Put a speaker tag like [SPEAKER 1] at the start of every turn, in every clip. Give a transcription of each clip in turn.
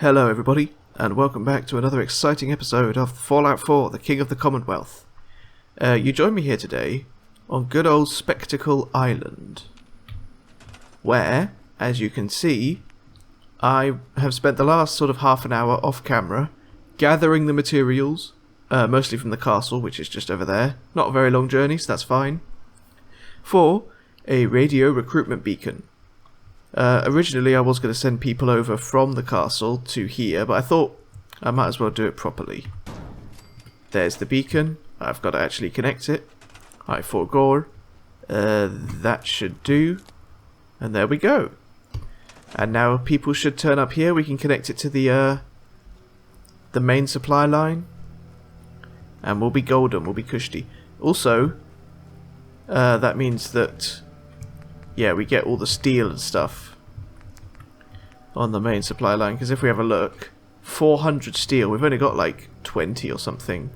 [SPEAKER 1] Hello everybody, and welcome back to another exciting episode of Fallout 4, the King of the Commonwealth. You join me here today on good old Spectacle Island, where, as you can see, I have spent the last sort of half an hour off camera gathering the materials, mostly from the castle, which is just over there. Not a very long journey, so that's fine, for a radio recruitment beacon. Originally I was going to send people over from the castle to here, but I thought I might as well do it properly. There's the beacon. I've got to actually connect it. I forgot. That should do. And there we go. And now people should turn up here. We can connect it to the main supply line. And we'll be golden. We'll be cushy. Also, that means that... yeah, we get all the steel and stuff on the main supply line, because if we have a look, 400 steel, we've only got like 20 or something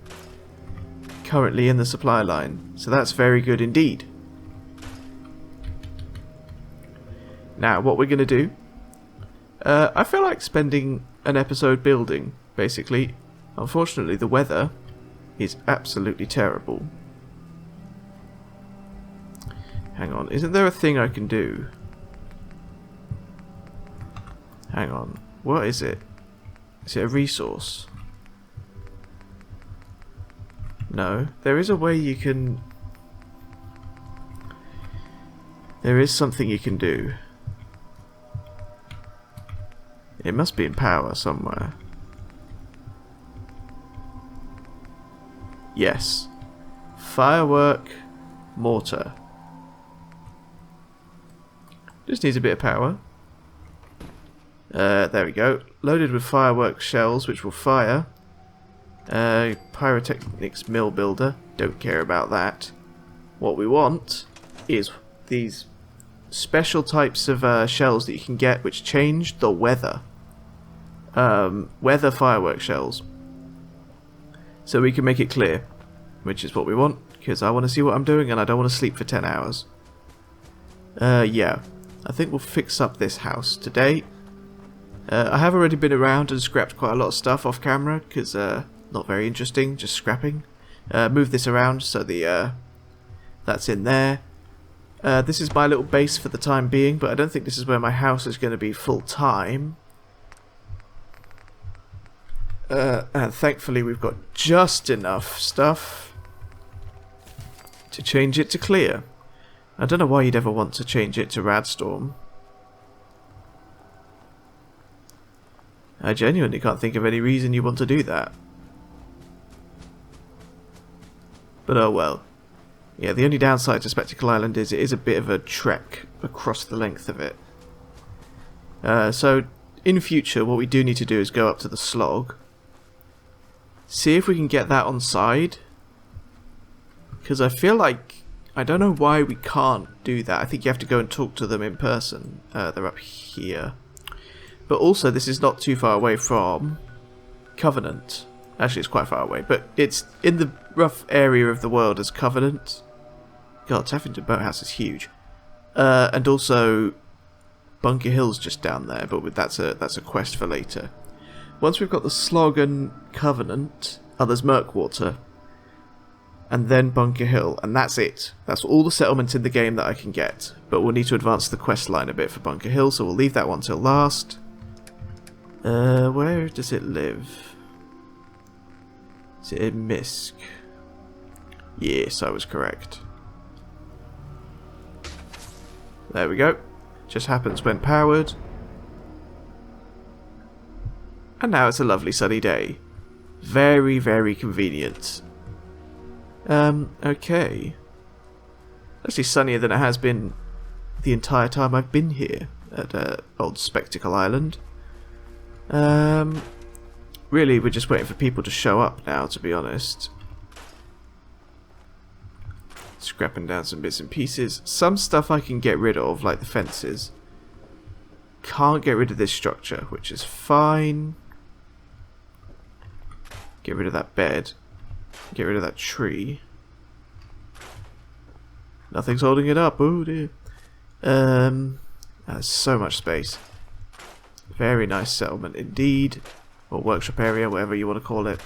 [SPEAKER 1] currently in the supply line, so that's very good indeed. Now, what we're going to do, I feel like spending an episode building, basically. Unfortunately, the weather is absolutely terrible. Hang on, isn't there a thing I can do? Hang on, what is it? Is it a resource? No, there is a way you can... there is something you can do. It must be in power somewhere. Yes. Firework mortar. Just needs a bit of power. There we go. Loaded with fireworks shells, which will fire. Pyrotechnics mill builder. Don't care about that. What we want is these special types of shells that you can get, which change the weather. Weather fireworks shells. So we can make it clear, which is what we want, because I want to see what I'm doing and I don't want to sleep for 10 hours. Yeah. I think we'll fix up this house today. I have already been around and scrapped quite a lot of stuff off camera, because not very interesting, just scrapping. Move this around so that's in there. This is my little base for the time being, but I don't think this is where my house is going to be full time. And thankfully we've got just enough stuff to change it to clear. I don't know why you'd ever want to change it to Radstorm. I genuinely can't think of any reason you want to do that. But oh well. Yeah, the only downside to Spectacle Island is it is a bit of a trek across the length of it. So, in future, what we do need to do is go up to the slog. See if we can get that on side. Because I feel like... I don't know why we can't do that. I think you have to go and talk to them in person. They're up here. But also, this is not too far away from Covenant. Actually, it's quite far away, but it's in the rough area of the world as Covenant. God, Taffington Boathouse is huge. And also, Bunker Hill's just down there, but that's a quest for later. Once we've got the Slog and Covenant... oh, there's Murkwater. And then Bunker Hill, and that's it. That's all the settlements in the game that I can get. But we'll need to advance the quest line a bit for Bunker Hill, so we'll leave that one till last. Where does it live? Is it in Misk? Yes, I was correct. There we go. Just happens when powered. And now it's a lovely sunny day. Very, very convenient. Okay. Actually sunnier than it has been the entire time I've been here at old Spectacle Island. Really, we're just waiting for people to show up now, to be honest. Scrapping down some bits and pieces. Some stuff I can get rid of, like the fences. Can't get rid of this structure, which is fine. Get rid of that bed. Get rid of that tree. Nothing's holding it up. Oh dear. There's so much space. Very nice settlement indeed. Or workshop area, whatever you want to call it.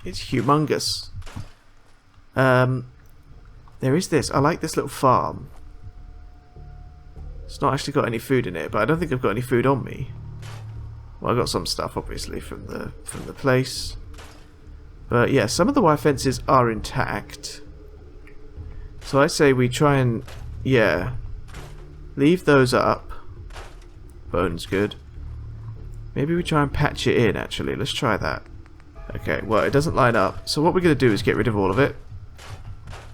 [SPEAKER 1] It's humongous. There is this. I like this little farm. It's not actually got any food in it, but I don't think I've got any food on me. Well, I got some stuff, obviously, from the place. But yeah, some of the wire fences are intact. So I say we try and, yeah, leave those up. Bone's good. Maybe we try and patch it in, actually. Let's try that. Okay, well, it doesn't line up. So what we're going to do is get rid of all of it.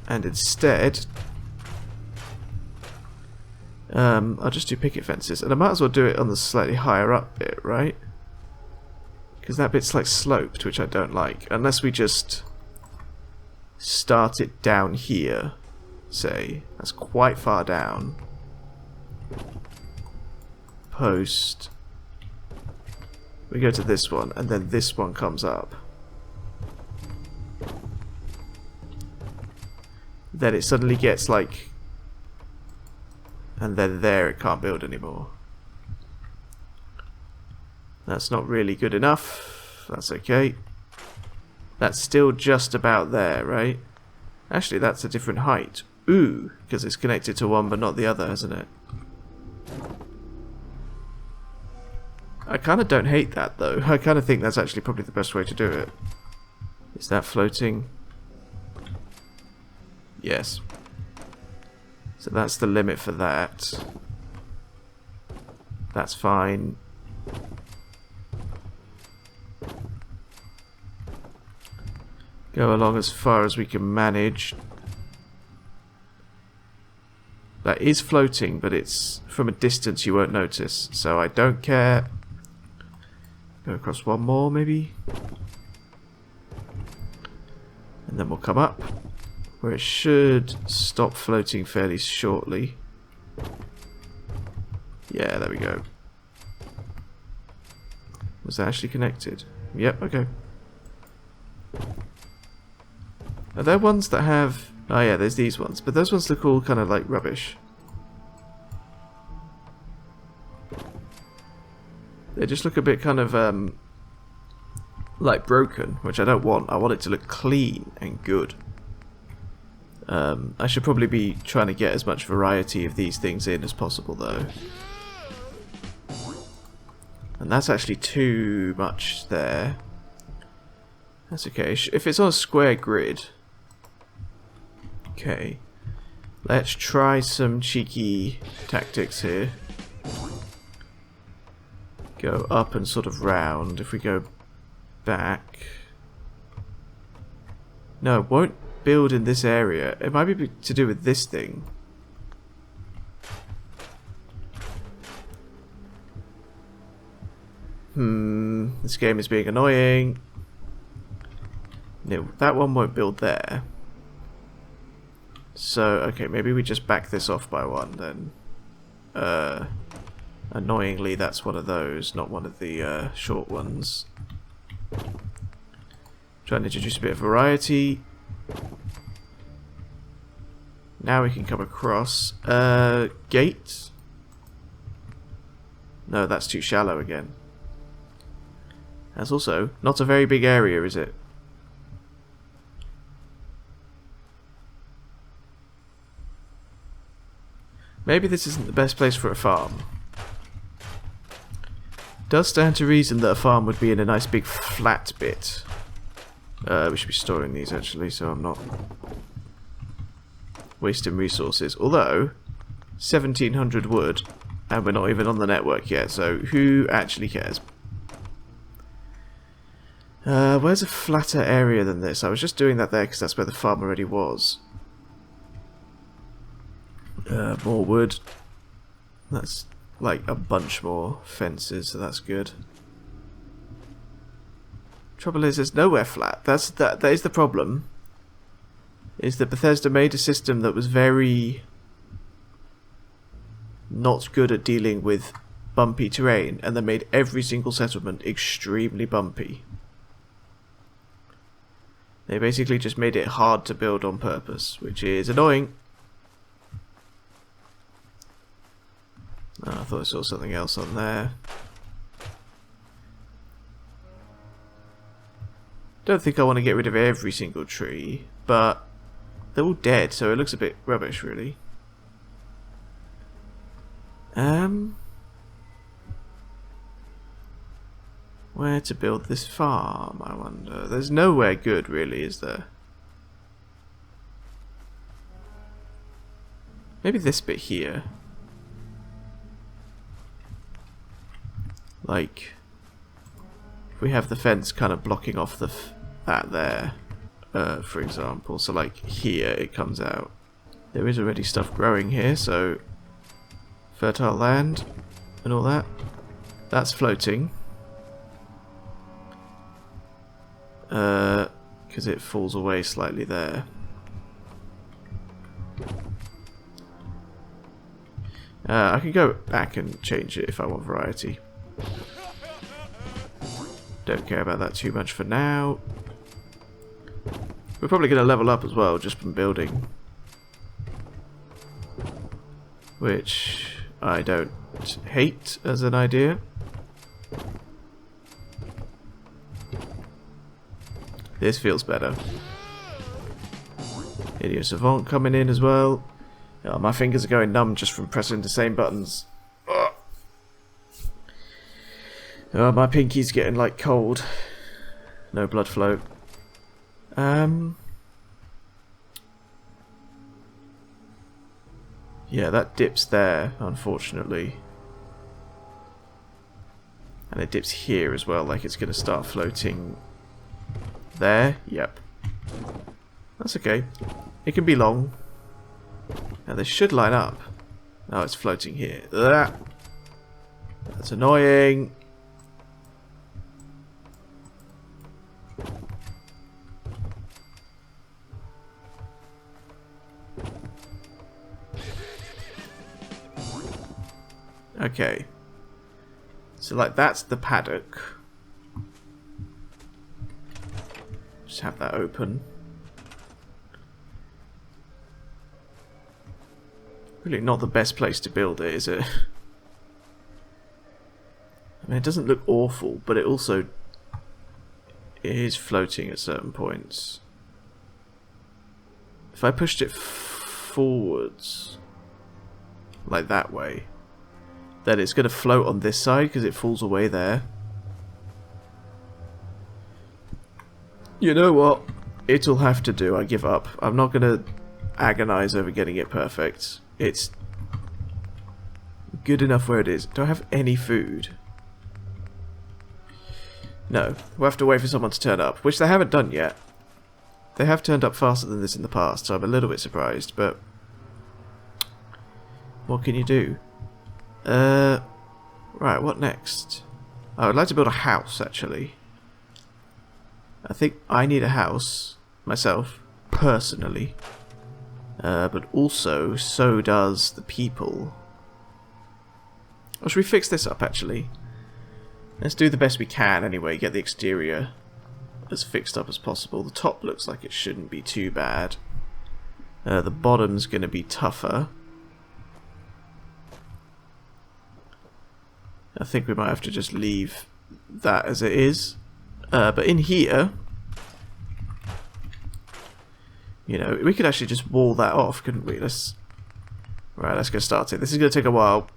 [SPEAKER 1] And instead, I'll just do picket fences. And I might as well do it on the slightly higher up bit, right? Because that bit's like sloped, which I don't like. Unless we just start it down here, say. That's quite far down. Post. We go to this one, and then this one comes up. Then it suddenly gets like... And then there it can't build anymore. That's not really good enough. That's okay. That's still just about there, right? Actually, that's a different height. Ooh, because it's connected to one but not the other, isn't it? I kind of don't hate that, though. I kind of think that's actually probably the best way to do it. Is that floating? Yes. So that's the limit for that. That's fine. Go along as far as we can manage. That is floating, but it's from a distance you won't notice, so I don't care. Go across one more, maybe. And then we'll come up, where it should stop floating fairly shortly. Yeah, there we go. Was that actually connected? Yep, okay. Are there ones that have... Oh yeah, there's these ones, but those ones look all kind of like rubbish. They just look a bit kind of like broken, which I don't want. I want it to look clean and good. I should probably be trying to get as much variety of these things in as possible, though. And that's actually too much there. That's okay. If it's on a square grid... Okay. Let's try some cheeky tactics here. Go up and sort of round. If we go back... No, it won't build in this area. It might be to do with this thing. This game is being annoying. No, that one won't build there. So, okay, maybe we just back this off by one then. Annoyingly, that's one of those, not one of the short ones. Trying to introduce a bit of variety. Now we can come across. Gate? No, that's too shallow again. That's also not a very big area, is it? Maybe this isn't the best place for a farm. Does stand to reason that a farm would be in a nice big flat bit. We should be storing these actually, so I'm not wasting resources. Although, 1700 wood, and we're not even on the network yet, so who actually cares? Where's a flatter area than this? I was just doing that there because that's where the farm already was. More wood. That's like a bunch more fences, so that's good. Trouble is, there's nowhere flat. That is the problem. Is that Bethesda made a system that was very not good at dealing with bumpy terrain, and they made every single settlement extremely bumpy. They basically just made it hard to build on purpose, which is annoying. Oh, I thought I saw something else on there. Don't think I want to get rid of every single tree, but they're all dead, so it looks a bit rubbish, really. Where to build this farm, I wonder. There's nowhere good, really, is there? Maybe this bit here. Like, if we have the fence kind of blocking off that there, for example. So like here it comes out. There is already stuff growing here, so fertile land and all that. That's floating. Because it falls away slightly there. I can go back and change it if I want variety. Don't care about that too much for now. We're probably going to level up as well just from building. Which I don't hate as an idea. This feels better. Idiot Savant coming in as well. Oh, my fingers are going numb just from pressing the same buttons. Oh, my pinky's getting like cold. No blood flow. Yeah, that dips there, unfortunately. And it dips here as well, like it's going to start floating there. Yep. That's okay. It can be long. Now they should line up. Now it's floating here. Ugh. That's annoying. Okay. So like that's the paddock. Just have that open. Really not the best place to build it, is it? I mean, it doesn't look awful, but it also is floating at certain points. If I pushed it forwards, like that way, then it's going to float on this side because it falls away there. You know what? It'll have to do. I give up. I'm not going to agonize over getting it perfect. It's good enough where it is. Do I have any food? No. We'll have to wait for someone to turn up, which they haven't done yet. They have turned up faster than this in the past, so I'm a little bit surprised, but what can you do? Right, what next? I would like to build a house, actually. I think I need a house, myself, personally. But also, so does the people. Or should we fix this up, actually? Let's do the best we can, anyway. Get the exterior as fixed up as possible. The top looks like it shouldn't be too bad. The bottom's going to be tougher. I think we might have to just leave that as it is. But in here, you know, we could actually just wall that off, couldn't we? Let's get started. This is going to take a while.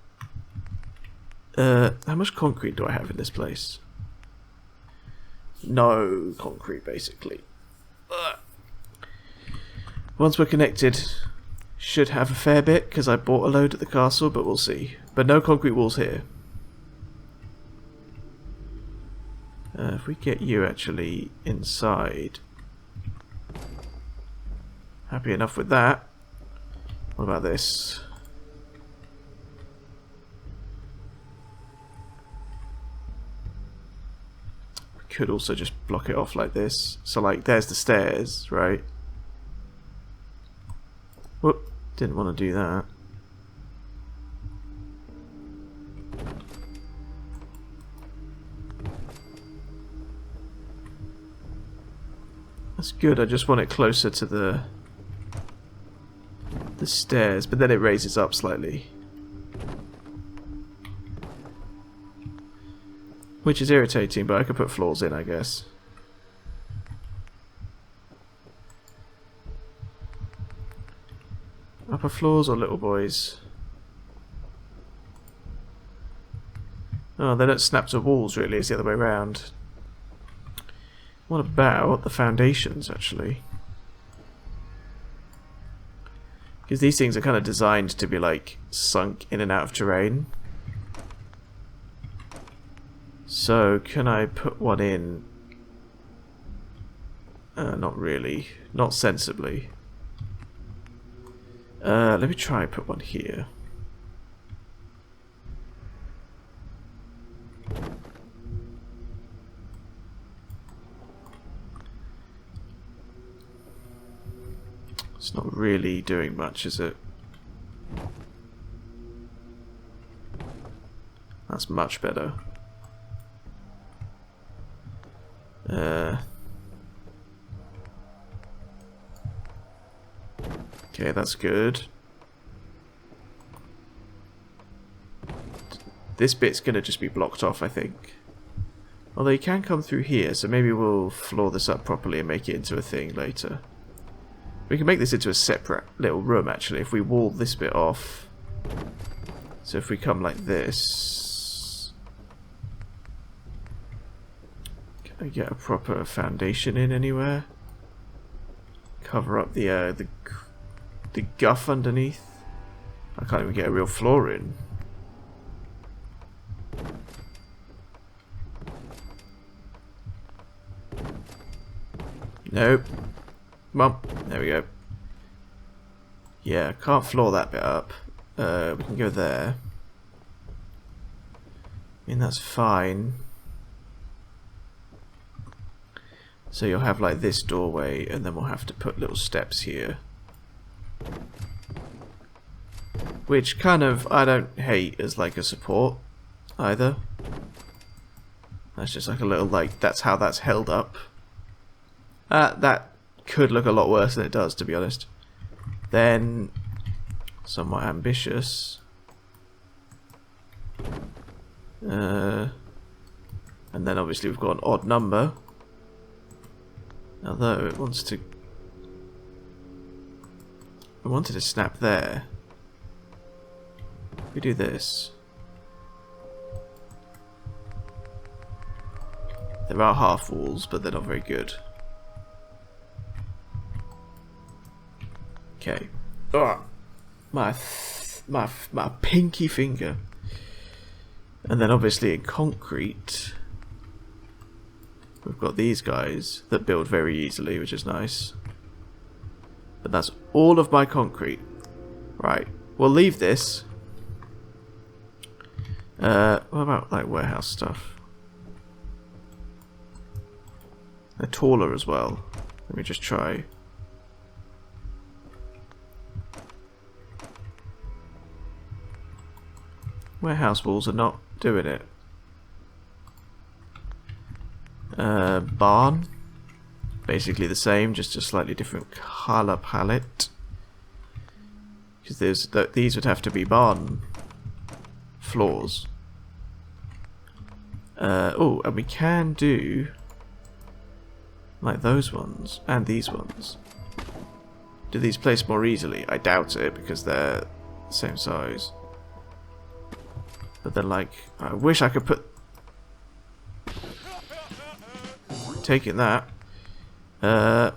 [SPEAKER 1] How much concrete do I have in this place? No concrete, basically. Once we're connected, should have a fair bit, because I bought a load at the castle, but we'll see. But no concrete walls here. If we get you actually inside. Happy enough with that. What about this? We could also just block it off like this. So like there's the stairs, right? Whoop, didn't want to do that. That's good, I just want it closer to the stairs, but then it raises up slightly. Which is irritating, but I could put floors in, I guess. Upper floors or little boys? Oh, they don't snap to walls really, it's the other way around. What about the foundations actually? Because these things are kind of designed to be like sunk in and out of terrain. So can I put one in? Not really. Not sensibly. Let me try and put one here. It's not really doing much, is it? That's much better. Okay, that's good. This bit's gonna just be blocked off, I think. Although you can come through here, so maybe we'll floor this up properly and make it into a thing later. We can make this into a separate little room, actually, if we wall this bit off. So if we come like this... Can I get a proper foundation in anywhere? Cover up the guff underneath. I can't even get a real floor in. Nope. Come on. There we go. Yeah, can't floor that bit up. We can go there. I mean, that's fine. So you'll have like this doorway, and then we'll have to put little steps here. Which kind of, I don't hate as like a support either. That's just like a little, like, that's how that's held up. That could look a lot worse than it does, to be honest. Then, somewhat ambitious. And then obviously we've got an odd number. Although it wants to... I wanted to snap there. We do this. There are half walls, but they're not very good. Okay. Oh, my pinky finger. And then obviously in concrete, we've got these guys that build very easily, which is nice. But that's all of my concrete. Right. We'll leave this. What about like warehouse stuff? They're taller as well. Let me just try. Warehouse walls are not doing it. Barn. Basically the same, just a slightly different colour palette. Because these would have to be barn floors. Oh, and we can do like those ones and these ones. Do these place more easily? I doubt it because they're the same size. But then, like, I wish I could put... Taking that. What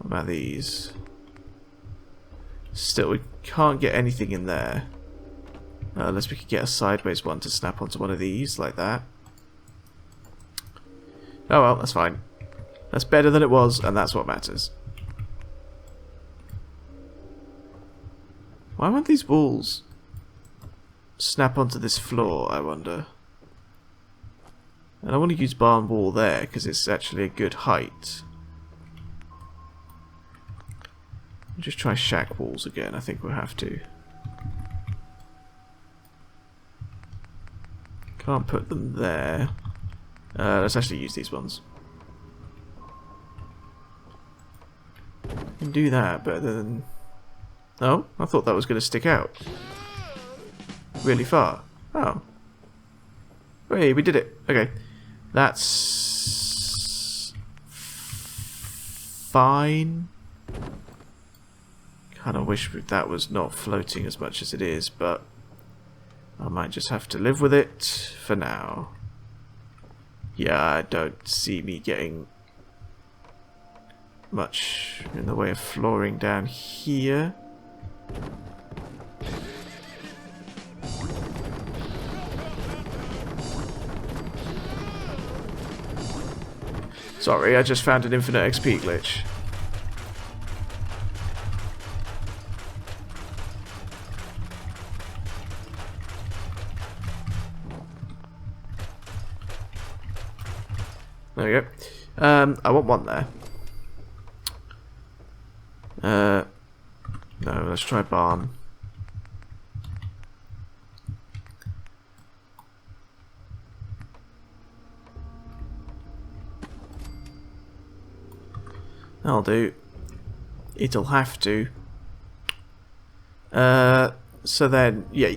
[SPEAKER 1] about these? Still, we can't get anything in there. Unless we could get a sideways one to snap onto one of these, like that. Oh well, that's fine. That's better than it was, and that's what matters. Why won't these walls snap onto this floor, I wonder? And I want to use barn wall there, because it's actually a good height. Just try shack walls again, I think we'll have to. Can't put them there. Let's actually use these ones. Can do that, but then... Oh, I thought that was going to stick out. Really far. Oh. Hey, we did it. Okay. That's... fine. Kind of wish that was not floating as much as it is, but I might just have to live with it for now. Yeah, I don't see me getting much in the way of flooring down here. Sorry, I just found an infinite XP glitch. There we go. I want one there. No, let's try barn. That'll do. It'll have to. So then, yeah,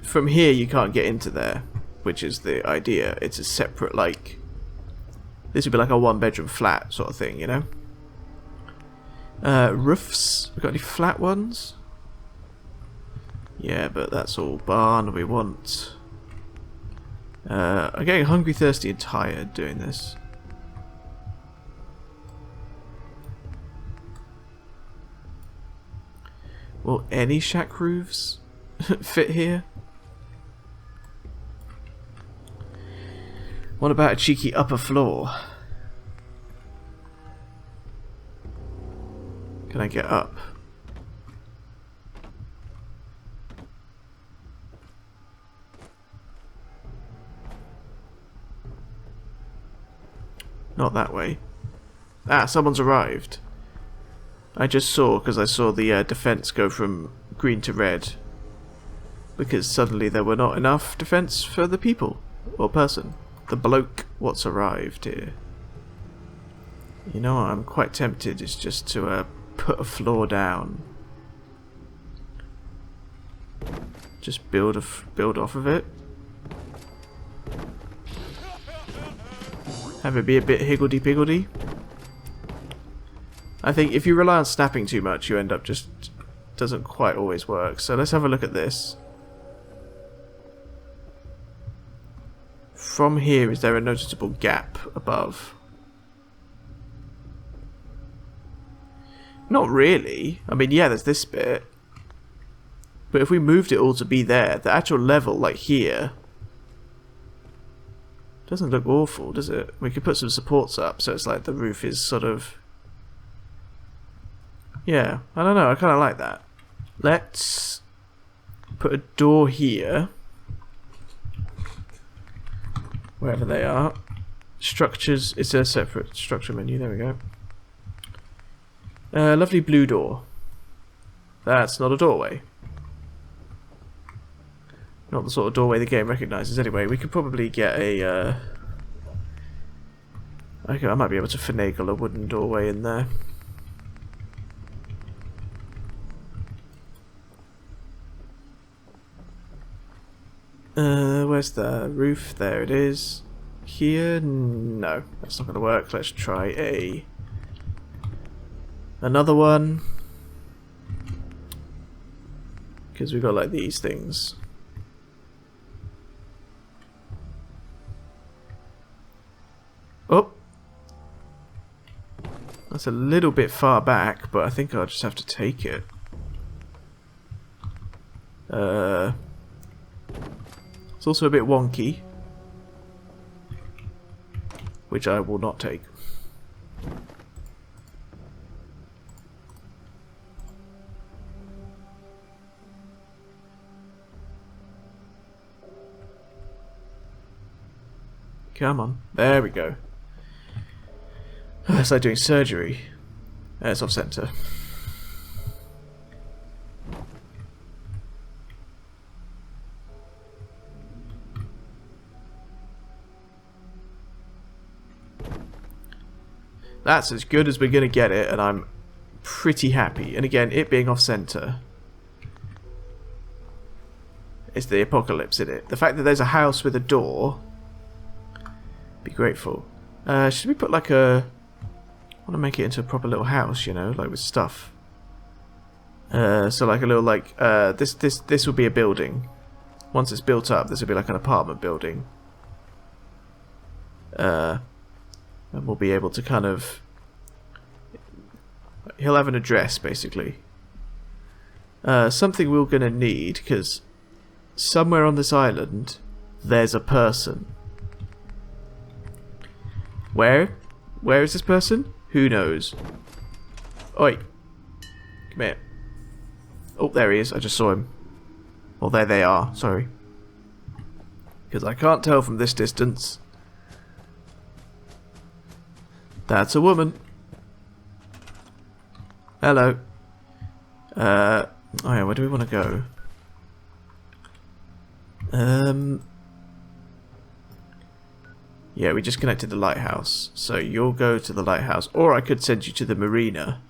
[SPEAKER 1] from here you can't get into there, which is the idea. It's a separate, like, this would be like a one-bedroom flat sort of thing, you know? Roofs. We got any flat ones? Yeah, but that's all barn we want. I'm getting hungry, thirsty, and tired doing this. Will any shack roofs fit here? What about a cheeky upper floor? Can I get up? Not that way. Ah, someone's arrived. I just saw, because I saw the defense go from green to red. Because suddenly there were not enough defense for the people. Or person. The bloke what's arrived here. You know what, I'm quite tempted is just to put a floor down. Just build off of it. Have it be a bit higgledy-piggledy. I think if you rely on snapping too much, you end up just doesn't quite always work. So let's have a look at this. From here, is there a noticeable gap above? Not really. I mean, yeah, there's this bit. But if we moved it all to be there, the actual level, like here, doesn't look awful, does it? We could put some supports up, so it's like the roof is sort of... Yeah, I don't know, I kind of like that. Let's put a door here. Wherever they are. Structures, it's a separate structure menu, there we go. Lovely blue door. That's not a doorway. Not the sort of doorway the game recognises anyway. We could probably get a... Okay, I might be able to finagle a wooden doorway in there. Where's the roof? There it is. Here? No, that's not going to work. Let's try another one. Because we've got like these things. Oh! That's a little bit far back, but I think I'll just have to take it. It's also a bit wonky, which I will not take. Come on, there we go. It's like doing surgery. It's off center. That's as good as we're going to get it, and I'm pretty happy. And again, it being off-center is the apocalypse in it. The fact that there's a house with a door, be grateful. Should we put like a... I want to make it into a proper little house, you know, like with stuff. So like a little like this will be a building. Once it's built up, this will be like an apartment building. And we'll be able to kind of... He'll have an address, basically. Something we're going to need, because somewhere on this island, there's a person. Where? Where is this person? Who knows? Oi. Come here. Oh, there he is. I just saw him. Well, there they are. Sorry. Because I can't tell from this distance. That's a woman. Hello. Oh yeah, where do we want to go? Yeah, we just connected the lighthouse. So you'll go to the lighthouse. Or I could send you to the marina.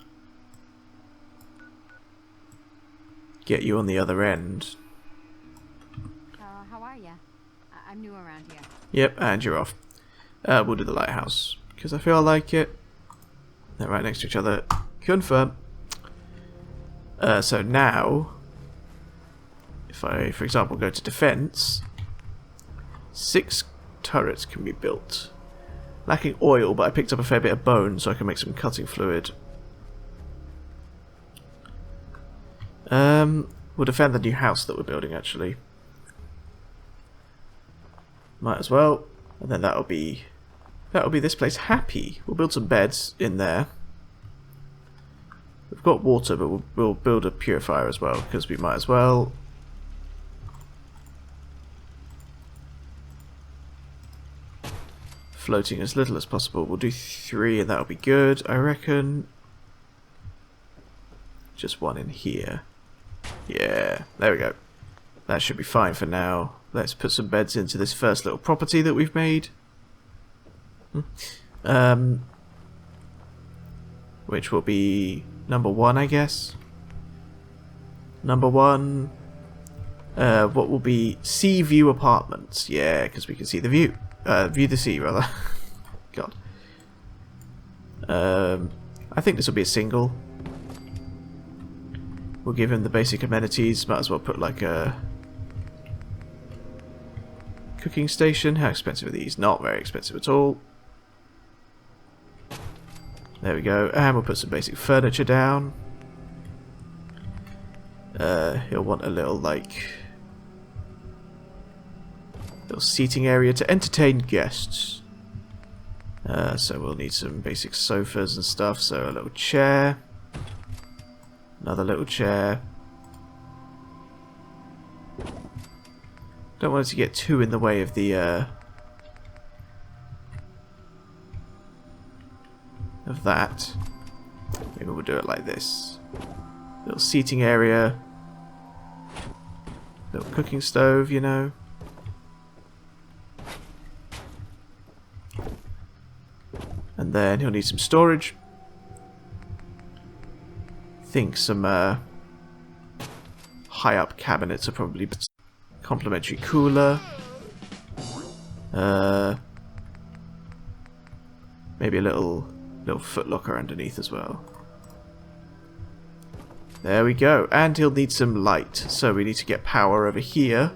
[SPEAKER 1] Get you on the other end.
[SPEAKER 2] How are you? I'm new around here.
[SPEAKER 1] Yep, and you're off. We'll do the lighthouse. Because I feel like it. They're right next to each other. Confirm. So now, if I, for example, go to defense, 6 turrets can be built. Lacking oil, but I picked up a fair bit of bone, so I can make some cutting fluid. We'll defend the new house that we're building, actually. Might as well, and then that'll be this place happy. We'll build some beds in there. We've got water, but we'll build a purifier as well, because we might as well. Floating as little as possible. We'll do 3 and that'll be good, I reckon. Just 1 in here. Yeah, there we go. That should be fine for now. Let's put some beds into this first little property that we've made. Which will be number 1, I guess. Number 1. What will be sea view apartments? Yeah, because we can see the view. View the sea, rather. God. I think this will be a single. We'll give him the basic amenities. Might as well put like a cooking station. How expensive are these? Not very expensive at all. There we go. And we'll put some basic furniture down. He'll want a little like little seating area to entertain guests. So we'll need some basic sofas and stuff. So a little chair. Another little chair. Don't want it to get too in the way of the of that. Maybe we'll do it like this. Little seating area. Little cooking stove, you know. And then he'll need some storage. I think some high up cabinets are probably complimentary cooler. Maybe a little footlocker underneath as well. There we go. And he'll need some light, so we need to get power over here.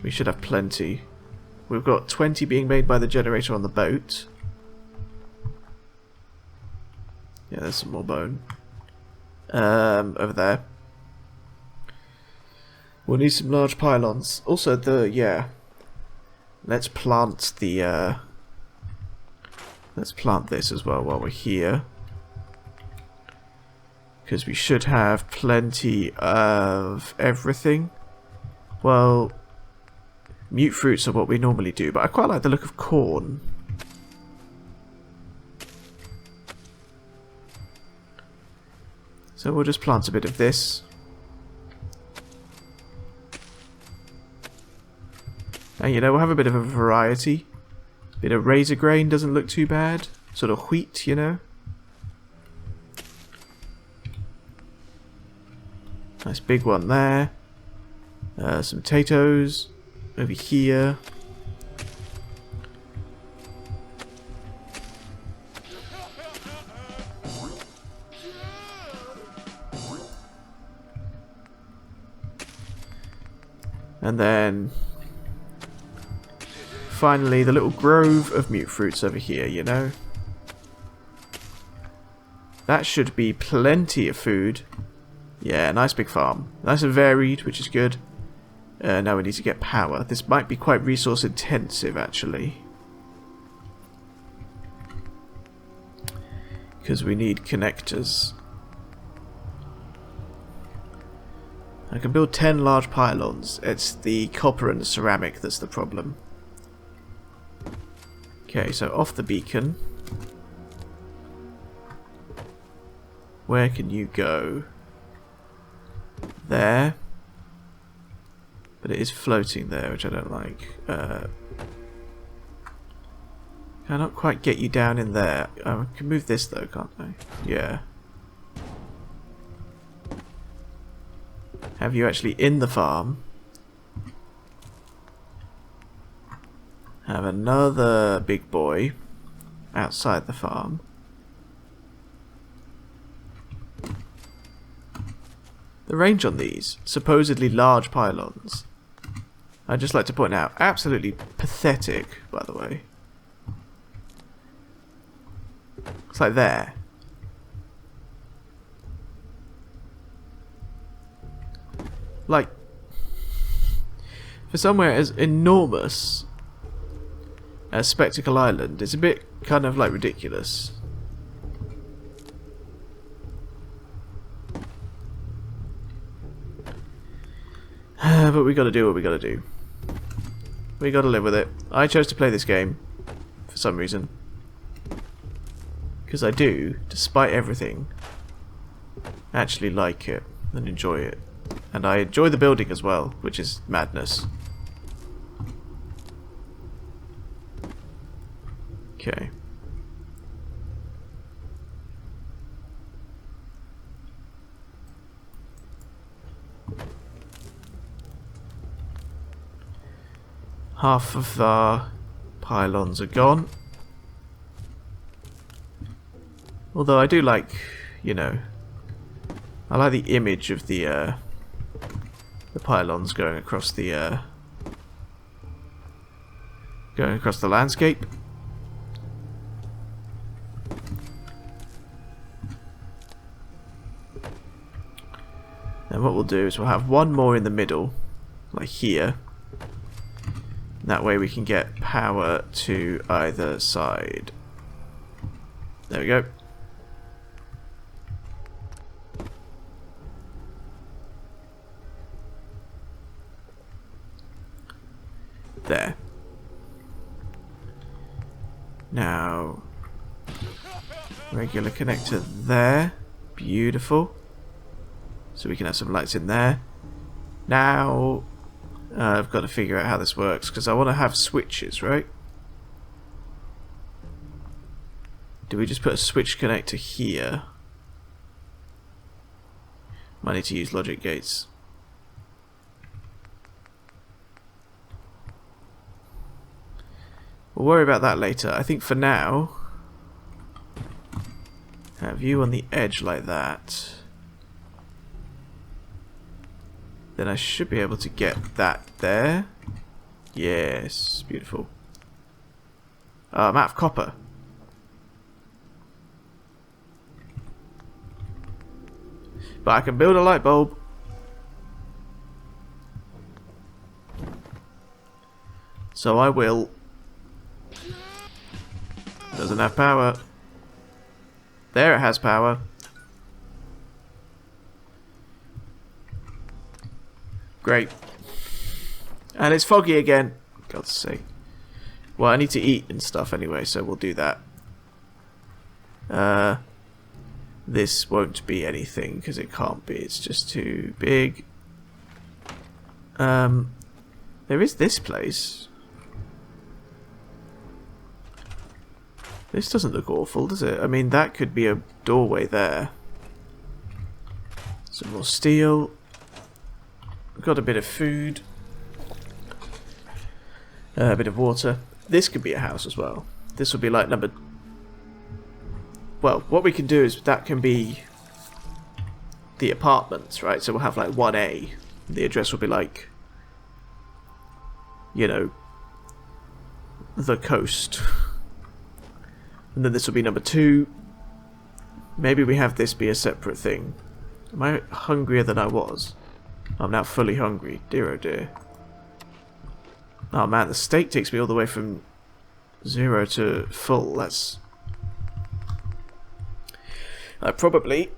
[SPEAKER 1] We should have plenty. We've got 20 being made by the generator on the boat. Yeah, there's some more bone. Over there. We'll need some large pylons. Also, let's plant the, let's plant this as well while we're here. Because we should have plenty of everything. Well, mute fruits are what we normally do, but I quite like the look of corn. So we'll just plant a bit of this. And you know, we'll have a bit of a variety. A bit of razor grain doesn't look too bad. Sort of wheat, you know. Nice big one there. Some potatoes over here. And then finally the little grove of mute fruits over here, you know. That should be plenty of food. Yeah, nice big farm. Nice and varied, which is good. Now we need to get power. This might be quite resource intensive, actually. Because we need connectors. I can build 10 large pylons. It's the copper and the ceramic that's the problem. Okay, so off the beacon. Where can you go? There. But it is floating there, which I don't like. Cannot quite get you down in there. I can move this though, can't I? Yeah. Have you actually in the farm? Have another big boy outside the farm. The range on these supposedly large pylons, I'd just like to point out, absolutely pathetic, by the way. It's like there. Like, for somewhere as enormous as Spectacle Island, it's a bit kind of like ridiculous. But we gotta do what we gotta do. We gotta live with it. I chose to play this game for some reason. Because I do, despite everything, actually like it and enjoy it. And I enjoy the building as well, which is madness. Okay. Half of our pylons are gone. Although I do like, you know, I like the image of the pylons going across the landscape. Then what we'll do is we'll have one more in the middle, like here. That way we can get power to either side. There we go. There. Now, regular connector there. Beautiful. So we can have some lights in there. Now, I've got to figure out how this works, because I want to have switches, right? Do we just put a switch connector here? Might need to use logic gates. We'll worry about that later. I think for now, have you on the edge like that. Then I should be able to get that there. Yes, beautiful. I'm out of copper. But I can build a light bulb. So I will. Doesn't have power. There, it has power. Great. And it's foggy again. God's sake. Well, I need to eat and stuff anyway, so we'll do that. This won't be anything, because it can't be. It's just too big. There is this place. This doesn't look awful, does it? I mean, that could be a doorway there. Some more steel. Got a bit of food. A bit of water. This could be a house as well. This will be like number... Well, what we can do is that can be the apartments, right? So we'll have like 1A. The address will be like you know, the coast. And then this will be number 2. Maybe we have this be a separate thing. Am I hungrier than I was? I'm now fully hungry. Dear oh dear. Oh man, the steak takes me all the way from 0 to full. That's... I probably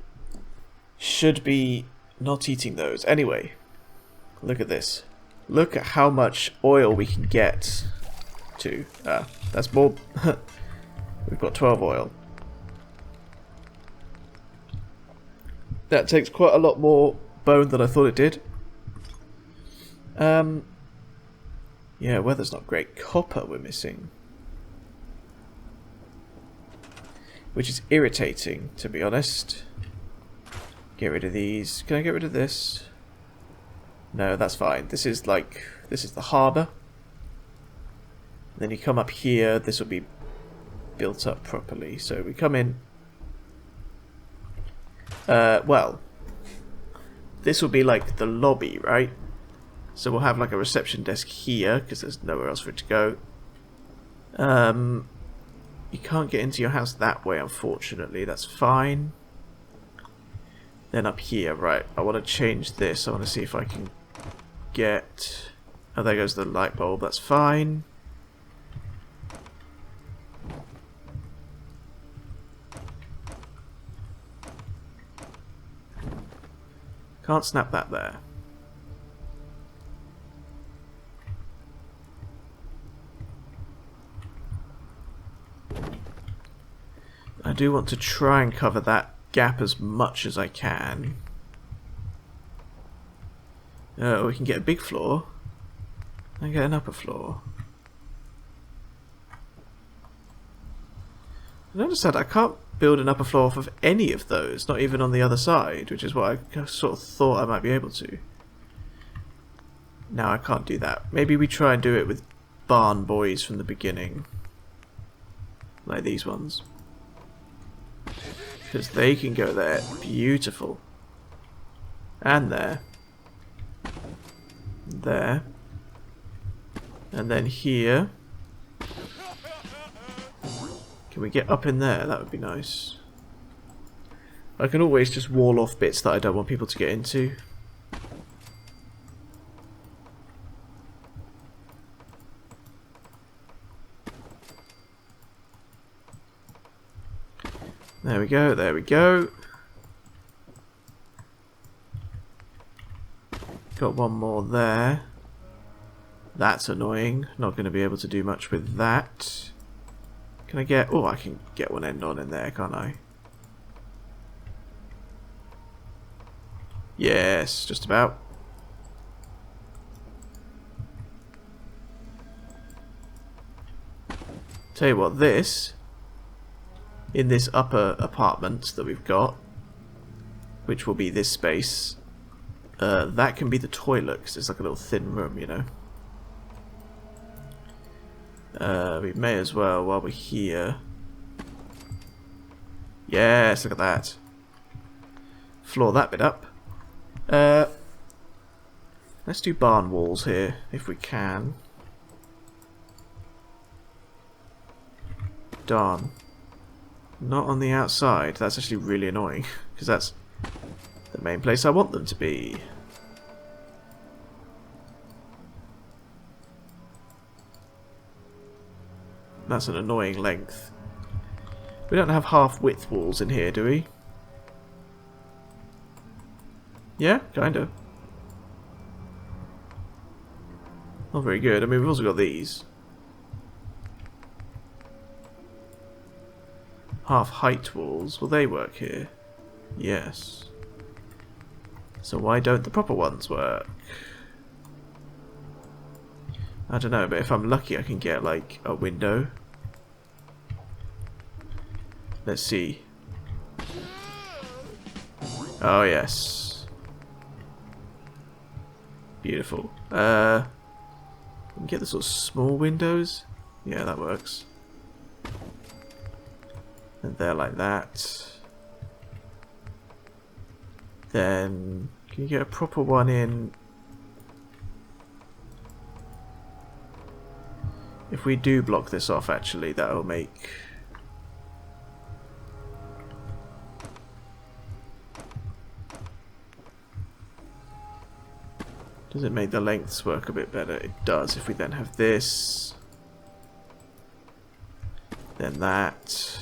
[SPEAKER 1] should be not eating those. Anyway, look at this. Look at how much oil we can get to. That's more... We've got 12 oil. That takes quite a lot more bone than I thought it did. Yeah, weather's not great. Copper we're missing. Which is irritating, to be honest. Get rid of these. Can I get rid of this? No, that's fine. This is like... This is the harbour. Then you come up here. This will be built up properly. So we come in... well, this will be like the lobby, right? So we'll have like a reception desk here, because there's nowhere else for it to go. You can't get into your house that way, unfortunately. That's fine. Then up here, right, I want to change this. I want to see if I can get... Oh, there goes the light bulb. That's fine. Can't snap that there. I do want to try and cover that gap as much as I can. We can get a big floor and get an upper floor. I understand I can't build an upper floor off of any of those, not even on the other side, which is what I sort of thought I might be able to. Now I can't do that. Maybe we try and do it with barn boys from the beginning. Like these ones. Because they can go there. Beautiful. And there. There. And then here. Can we get up in there? That would be nice. I can always just wall off bits that I don't want people to get into. There we go, there we go. Got one more there. That's annoying. Not going to be able to do much with that. Can I get... Oh, I can get one end on in there, can't I? Yes, just about. Tell you what, this... In this upper apartment that we've got, which will be this space, that can be the toilet, because it's like a little thin room, you know. We may as well, while we're here... Yes, look at that. Floor that bit up. Let's do barn walls here, if we can. Darn. Not on the outside. That's actually really annoying, because that's the main place I want them to be. That's an annoying length. We don't have half-width walls in here, do we? Yeah, kind of. Not very good. I mean, we've also got these. Half-height walls. Will they work here? Yes. So why don't the proper ones work? I don't know, but if I'm lucky I can get, like, a window. Let's see. Oh, yes. Beautiful. We can get the sort of small windows. Yeah, that works. And they're like that. Then, can you get a proper one in? If we do block this off, actually, that'll make... Does it make the lengths work a bit better? It does. If we then have this, then that.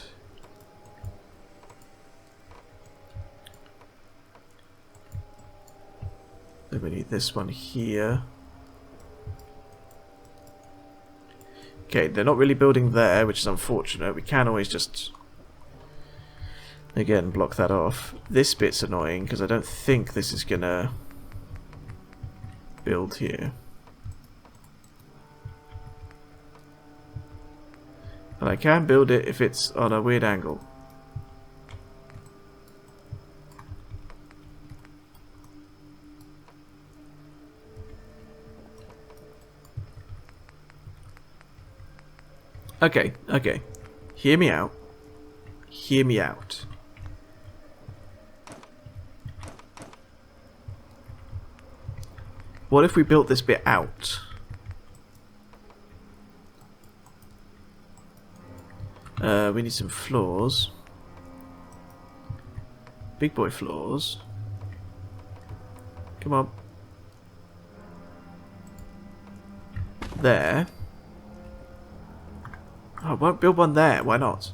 [SPEAKER 1] Then we need this one here. Okay, they're not really building there, which is unfortunate. We can always just, again, block that off. This bit's annoying because I don't think this is gonna build here. But I can build it if it's on a weird angle. Okay, okay. Hear me out. Hear me out. What if we built this bit out? We need some floors. Big boy floors. Come on. There. Oh, I won't build one there. Why not?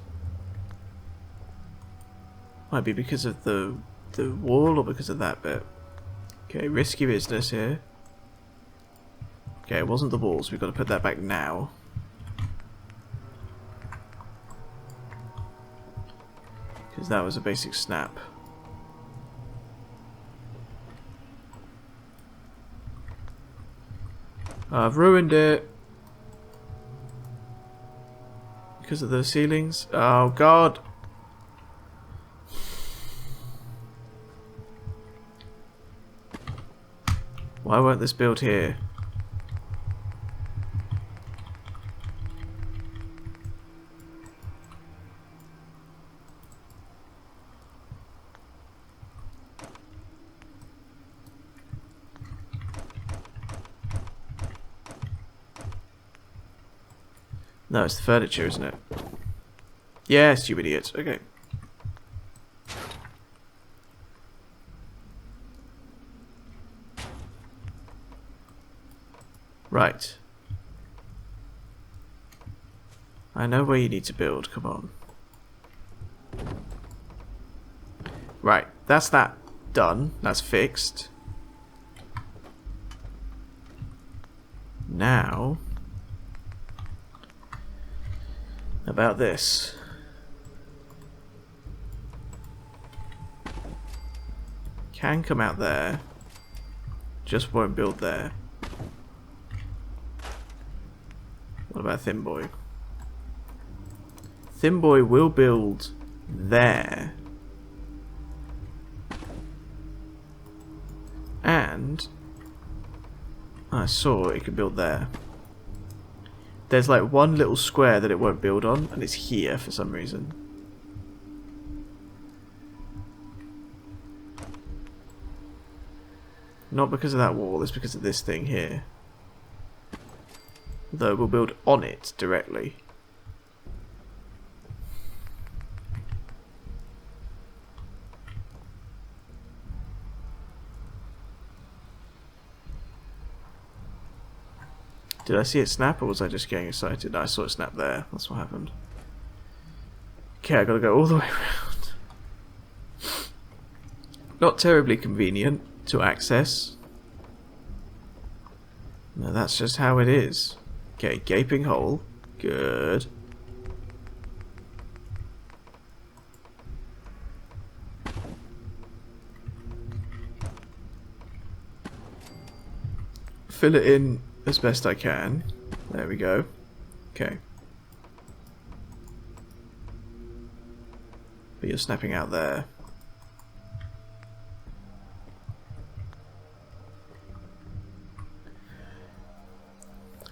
[SPEAKER 1] Might be because of the wall or because of that bit. Okay, risky business here. Okay, it wasn't the walls. We've got to put that back now. Because that was a basic snap. I've ruined it. Because of the ceilings. Oh, God. Why won't this build here? No, it's the furniture, isn't it? Yes, you idiot. Okay. Right. I know where you need to build. Come on. Right. That's that done. That's fixed. Now... about this. Can come out there. Just won't build there. What about Thin Boy? Thin Boy will build there. And I saw it could build there. There's like one little square that it won't build on, and it's here for some reason. Not because of that wall, it's because of this thing here. Though we'll build on it directly. Did I see it snap, or was I just getting excited? No, I saw it snap there. That's what happened. Okay, I gotta go all the way around. Not terribly convenient to access. No, that's just how it is. Okay, gaping hole. Good. Fill it in as best I can. There we go. Okay. But you're snapping out there.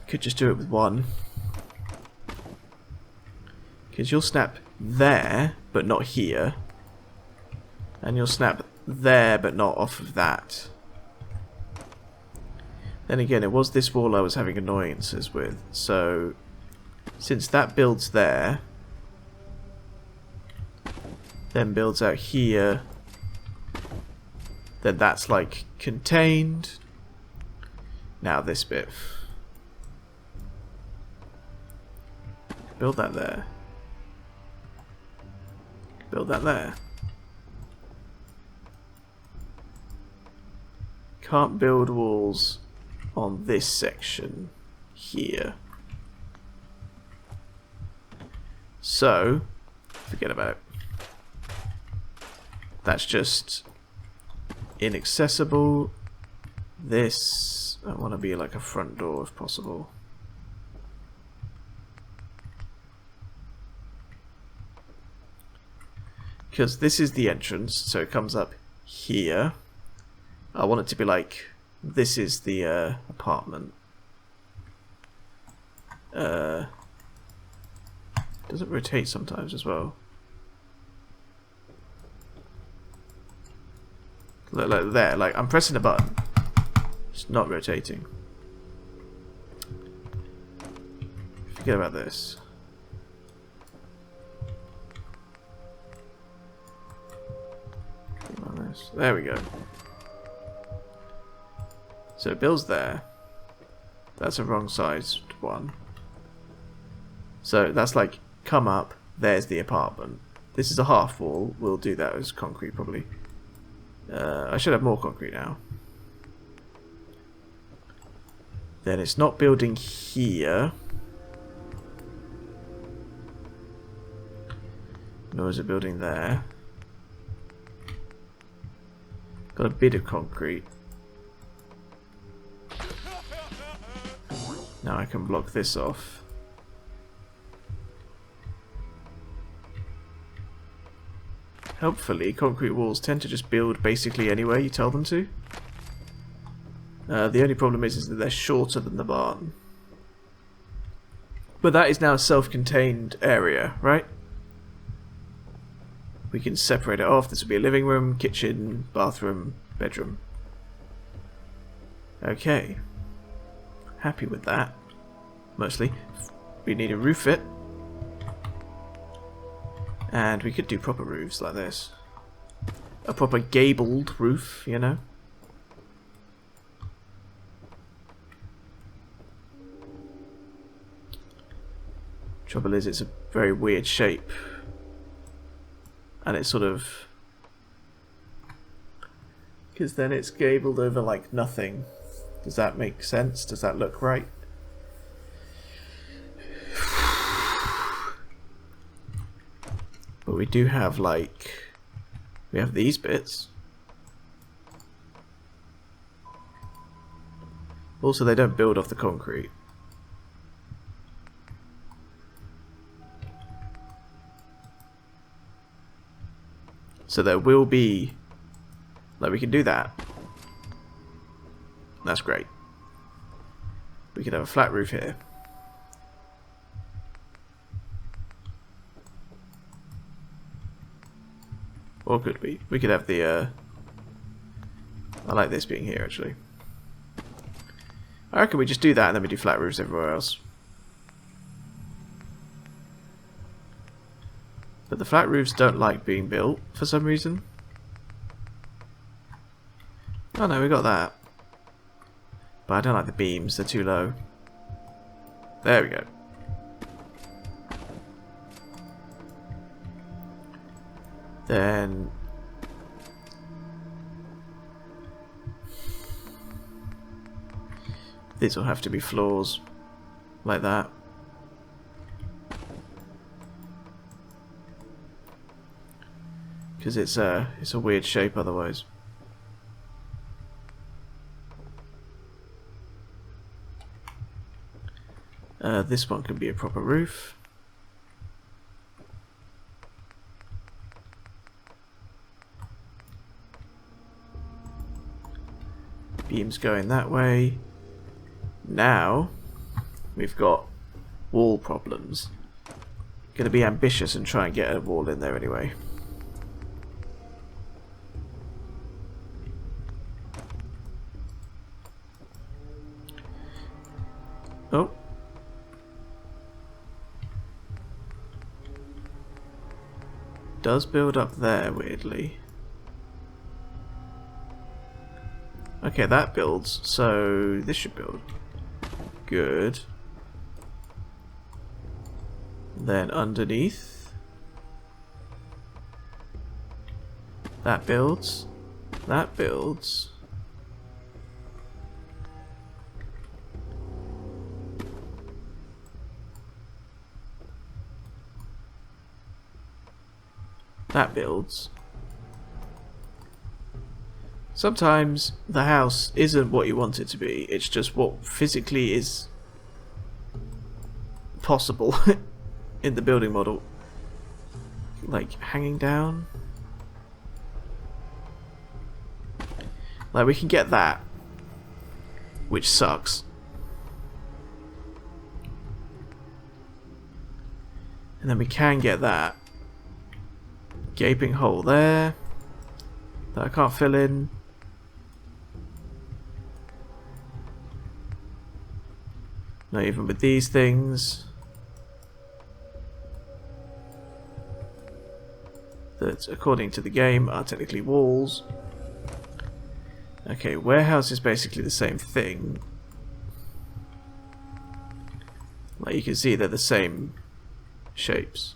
[SPEAKER 1] Could just do it with one. Because you'll snap there, but not here. And you'll snap there, but not off of that. Then again, it was this wall I was having annoyances with, so since that builds there, then builds out here, then that's like contained. Now this bit. Build that there. Build that there. Can't build walls on this section here. So, forget about it. That's just inaccessible. This, I want to be like a front door if possible. Because this is the entrance, so it comes up here. I want it to be like, this is the apartment. Does it rotate sometimes as well? Like there, like I'm pressing a button. It's not rotating. Forget about this. There we go. So it builds there. That's a wrong sized one. So that's like, come up, there's the apartment. This is a half wall. We'll do that as concrete probably. I should have more concrete now. Then it's not building here. Nor is it building there. Got a bit of concrete. Now I can block this off. Helpfully, concrete walls tend to just build basically anywhere you tell them to. The only problem is that they're shorter than the barn. But that is now a self-contained area, right? We can separate it off. This will be a living room, kitchen, bathroom, bedroom. Okay. Happy with that. Mostly. We need a roof fit. And we could do proper roofs like this. A proper gabled roof, you know? Trouble is, it's a very weird shape. And it's sort of... because then it's gabled over like nothing. Does that make sense? Does that look right? But we do have like... we have these bits. Also, they don't build off the concrete. So there will be... like, we can do that. That's great. We could have a flat roof here. Or could we? We could have the... I like this being here, actually. I reckon we just do that and then we do flat roofs everywhere else. But the flat roofs don't like being built for some reason. Oh no, we got that. But I don't like the beams, they're too low. There we go. Then... these will have to be floors. Like that. Because it's a weird shape otherwise. This one can be a proper roof. Beams going that way. Now we've got wall problems. Gonna be ambitious and try and get a wall in there anyway. Oh. does build up there, weirdly. Okay, that builds, so this should build. Good. Then underneath. That builds. That builds. That builds. Sometimes the house isn't what you want it to be, it's just what physically is possible in the building model. Like hanging down. Like we can get that, which sucks. And then we can get that. Gaping hole there that I can't fill in. Not even with these things. That, according to the game, are technically walls. Okay, warehouse is basically the same thing. Like you can see, they're the same shapes.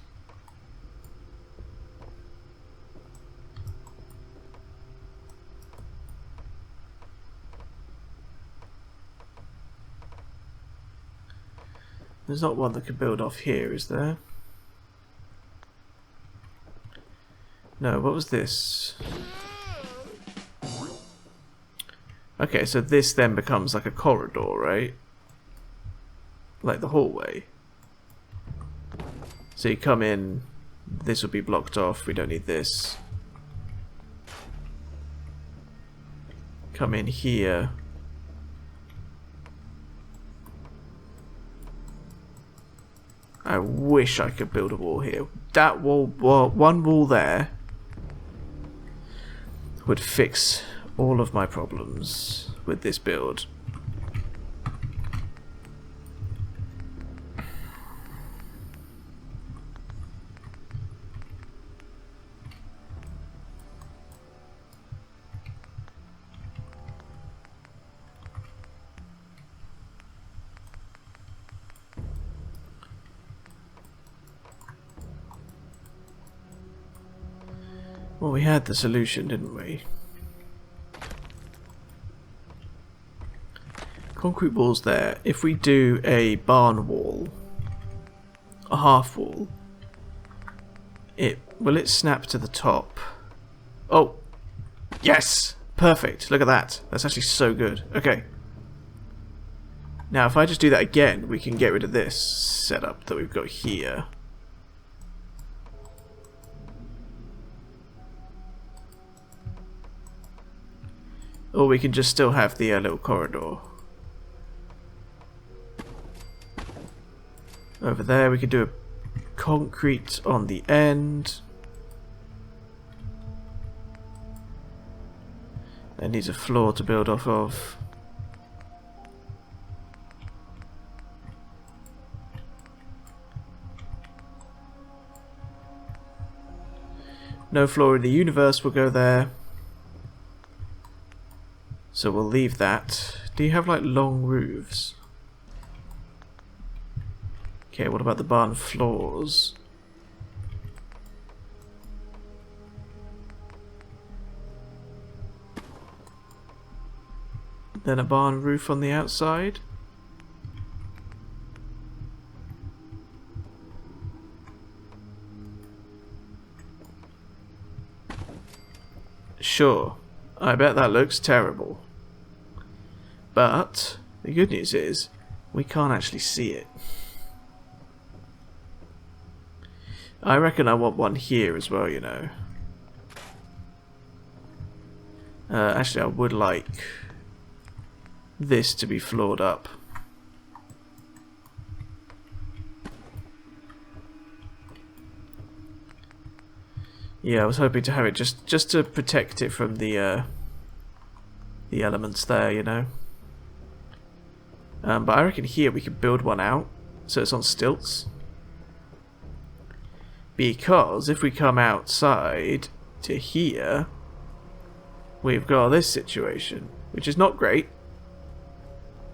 [SPEAKER 1] There's not one that can build off here, is there? No, what was this? Okay, so this then becomes like a corridor, right? Like the hallway. So you come in, this will be blocked off, we don't need this. Come in here. I wish I could build a wall here. That wall, one wall there would fix all of my problems with this build. Well, we had the solution, didn't we? Concrete walls there. If we do a barn wall, a half wall, will it snap to the top? Oh, yes! Perfect. Look at that. That's actually so good. Okay. Now, if I just do that again, we can get rid of this setup that we've got here. Or we can just still have the little corridor. Over there we could do a concrete on the end. It needs a floor to build off of. No floor in the universe will go there. So we'll leave that. Do you have like long roofs? Okay, what about the barn floors? Then a barn roof on the outside? Sure, I bet that looks terrible. But the good news is we can't actually see it. I reckon I want one here as well, you know. Actually, I would like this to be floored up. Yeah, I was hoping to have it just to protect it from the elements there, you know. But I reckon here we could build one out so it's on stilts. Because if we come outside to here, we've got this situation, which is not great.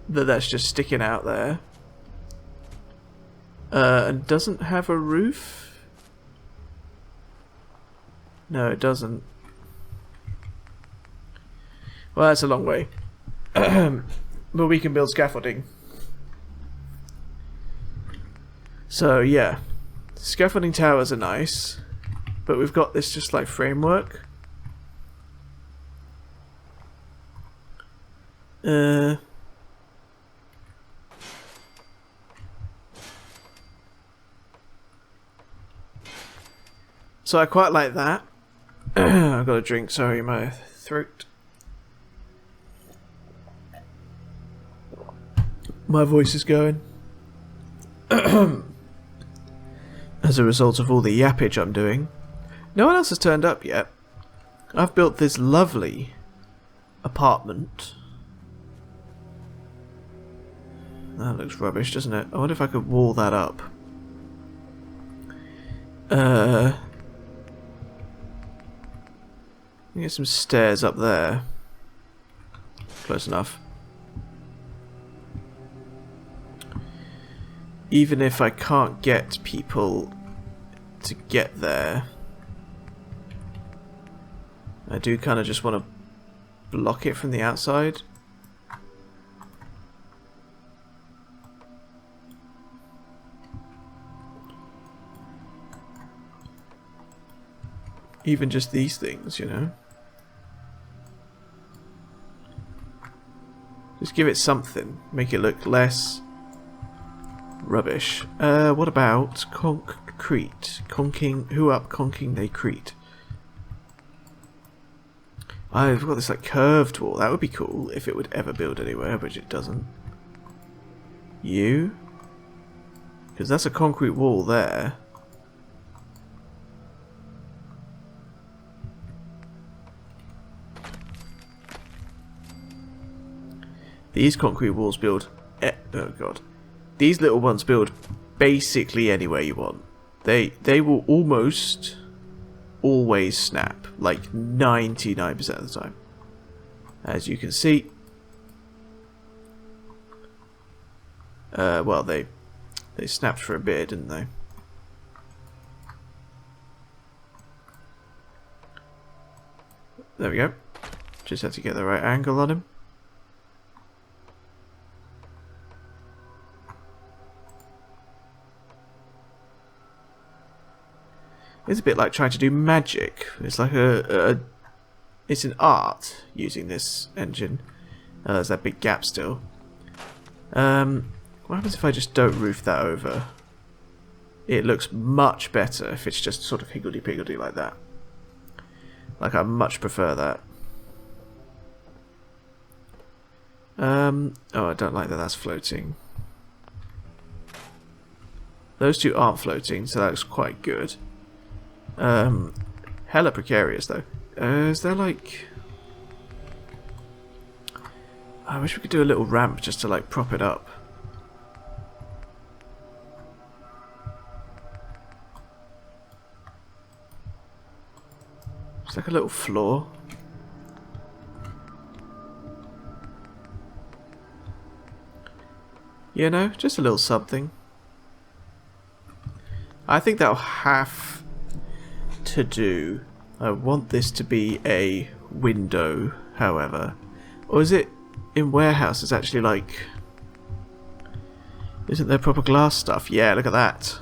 [SPEAKER 1] That's just sticking out there. And doesn't have a roof? No, it doesn't. Well, that's a long way. But we can build scaffolding. So, yeah. Scaffolding towers are nice. But we've got this just like framework. So I quite like that. I've got a drink, sorry, my throat. My voice is going. As a result of all the yappage I'm doing. No one else has turned up yet. I've built this lovely apartment. That looks rubbish, doesn't it? I wonder if I could wall that up. Get some stairs up there. Close enough. Even if I can't get people to get there, I do kind of just want to block it from the outside. Even just these things, you know. Just give it something. Make it look less rubbish. What about concrete? Conking. Who up? Conking they Crete. I've got this like curved wall. That would be cool if it would ever build anywhere, but it doesn't. You? Because that's a concrete wall there. These concrete walls build... oh god. These little ones build basically anywhere you want. They will almost always snap. Like 99% of the time. As you can see. Well, they snapped for a bit, didn't they? There we go. Just had to get the right angle on him. It's a bit like trying to do magic. It's like it's an art using this engine. There's that big gap still. What happens if I just don't roof that over? It looks much better if it's just sort of higgledy-piggledy like that. Like, I much prefer that. Oh, I don't like that that's floating. Those two aren't floating, so that looks quite good. Hella precarious though. Is there like... I wish we could do a little ramp just to like prop it up. It's like a little floor. You know, just a little something. I think that'll have to do. I want this to be a window, however. Or is it in warehouse? It's actually like... Isn't there proper glass stuff? Yeah, look at that.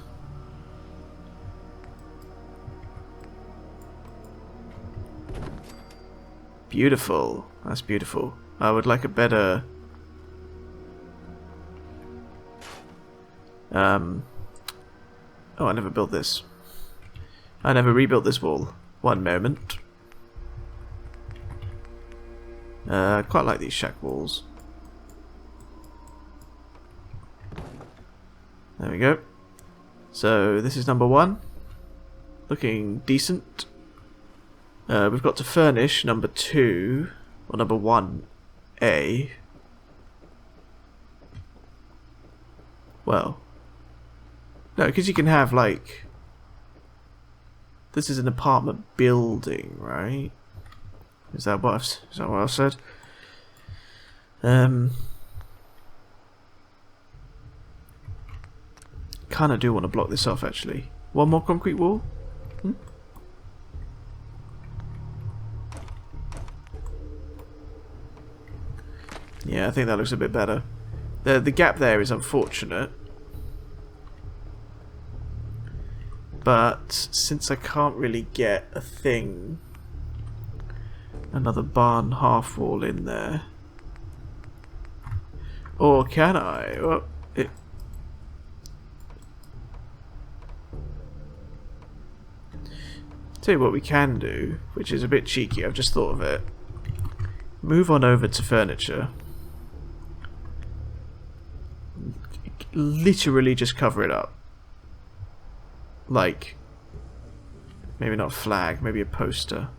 [SPEAKER 1] Beautiful. That's beautiful. I would like a better... Oh, I never built this. I never rebuilt this wall. One moment. Quite like these shack walls. There we go. So this is number 1. Looking decent. We've got to furnish number 2, or number 1A. Well, no, because you can have like this is an apartment building, right? Is that what I've said? Kind of do want to block this off, actually. One more concrete wall? Yeah, I think that looks a bit better. The gap there is unfortunate. But since I can't really get a thing, another barn half wall in there. Or can I? Well, tell you what we can do, which is a bit cheeky, I've just thought of it. Move on over to furniture. Literally just cover it up. Like, maybe not a flag, maybe a poster.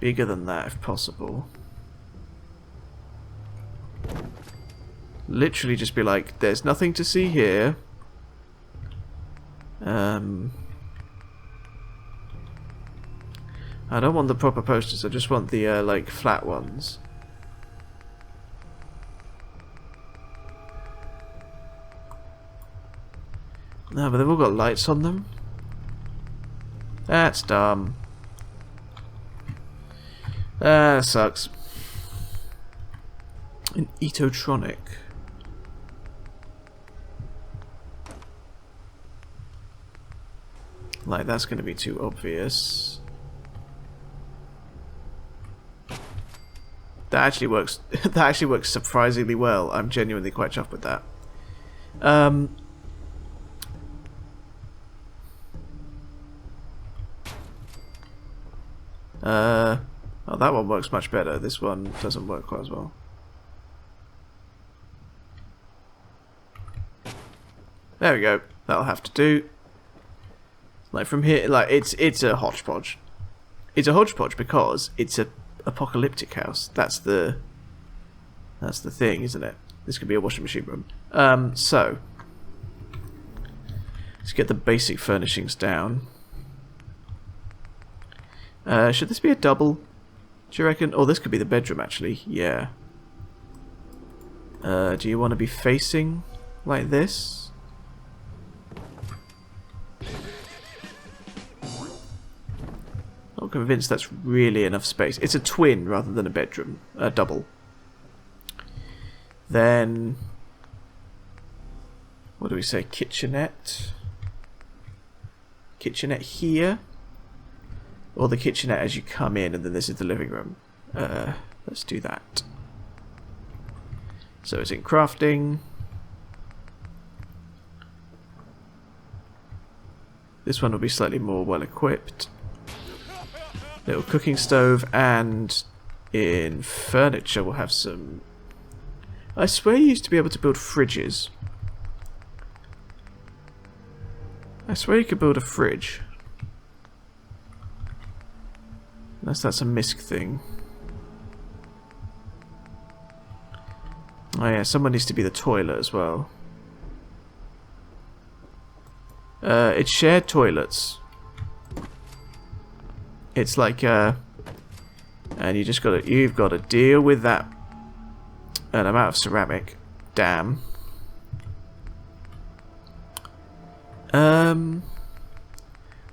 [SPEAKER 1] Bigger than that if possible. Literally just be like, there's nothing to see here. I don't want the proper posters, I just want the like flat ones. No, but they've all got lights on them. That's dumb. That sucks. An Etotronic. Like, that's going to be too obvious. That actually works. That actually works surprisingly well. I'm genuinely quite chuffed with that. Oh, that one works much better. This one doesn't work quite as well. There we go. That'll have to do. Like from here, like it's a hodgepodge. It's a hodgepodge because it's a apocalyptic house. That's the thing, isn't it? This could be a washing machine room. So let's get the basic furnishings down. Should this be a double? Do you reckon? Oh, this could be the bedroom actually. Yeah. Do you want to be facing like this? Not convinced that's really enough space. It's a twin rather than a bedroom. A double. Then, what do we say? Kitchenette. Kitchenette here. Or the kitchenette as you come in, and then this is the living room. Let's do that. So it's in crafting. This one will be slightly more well equipped. Little cooking stove, and in furniture we'll have some... I swear you used to be able to build fridges. I swear you could build a fridge. Unless that's a misc thing. Oh yeah, someone needs to be the toilet as well. It's shared toilets. It's like and you've got to deal with that. And I'm out of ceramic. Damn.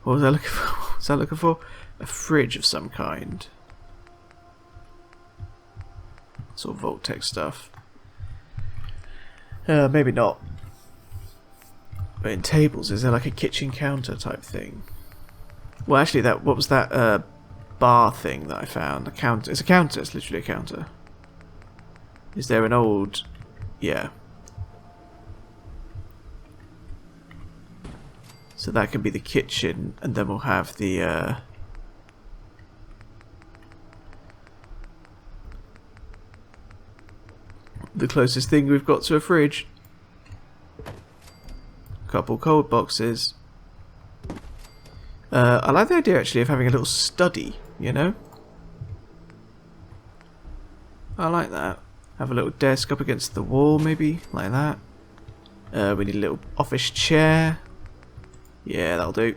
[SPEAKER 1] What was I looking for? What was I looking for? A fridge of some kind. Sort of Voltec stuff. Maybe not. But in tables, is there like a kitchen counter type thing? Well, actually, what was that bar thing that I found? A counter. It's a counter. It's literally a counter. Is there an old... Yeah. So that can be the kitchen, and then we'll have the... the closest thing we've got to a fridge. Couple cold boxes. I like the idea actually of having a little study, you know? I like that. Have a little desk up against the wall maybe, like that. We need a little office chair. Yeah, that'll do.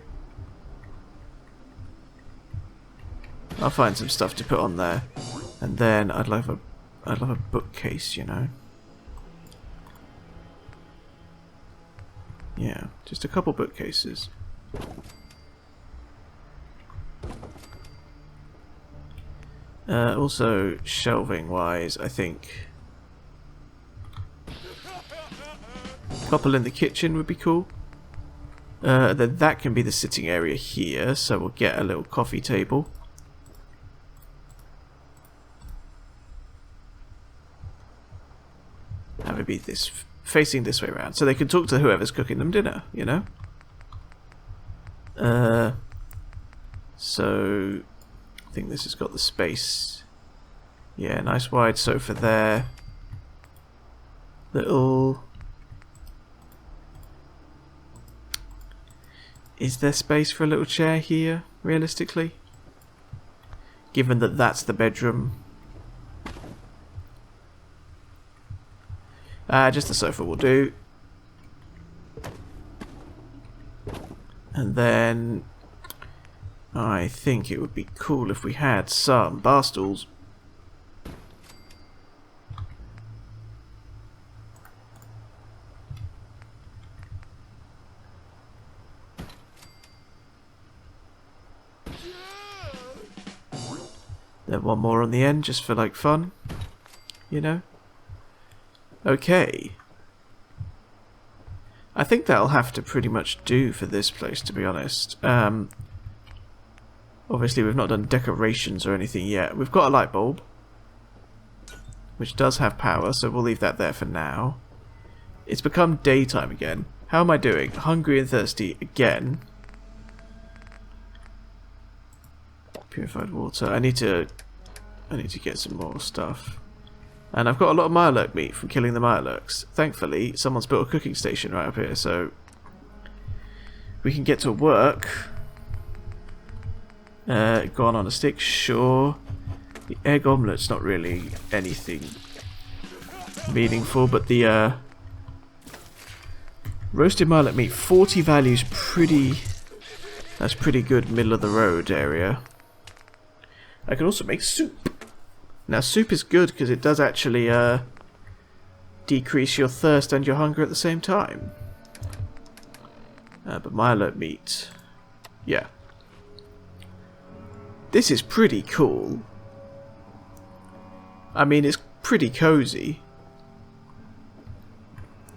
[SPEAKER 1] I'll find some stuff to put on there. And then I'd love a bookcase, you know. Yeah, just a couple bookcases. Also, shelving wise, I think a couple in the kitchen would be cool. Then that can be the sitting area here, so we'll get a little coffee table. Have it be this, facing this way around, so they can talk to whoever's cooking them dinner, you know? So I think this has got the space. Yeah, nice wide sofa there. Little... Is there space for a little chair here, realistically? Given that that's the bedroom. Just the sofa will do. And then I think it would be cool if we had some bar stools. Then one more on the end just for like fun, you know? Okay. I think that'll have to pretty much do for this place, to be honest. Obviously we've not done decorations or anything yet. We've got a light bulb, which does have power, so we'll leave that there for now. It's become daytime again. How am I doing? Hungry and thirsty again. Purified water. I need to get some more stuff. And I've got a lot of mirelurk meat from killing the mirelurks. Thankfully, someone's built a cooking station right up here, so we can get to work. Gone on a stick, sure. The egg omelet's not really anything meaningful, but the roasted mirelurk meat, 40 values, that's pretty good middle of the road area. I can also make soup. Now soup is good because it does actually decrease your thirst and your hunger at the same time. But mirelurk meat, yeah. This is pretty cool. I mean, it's pretty cozy.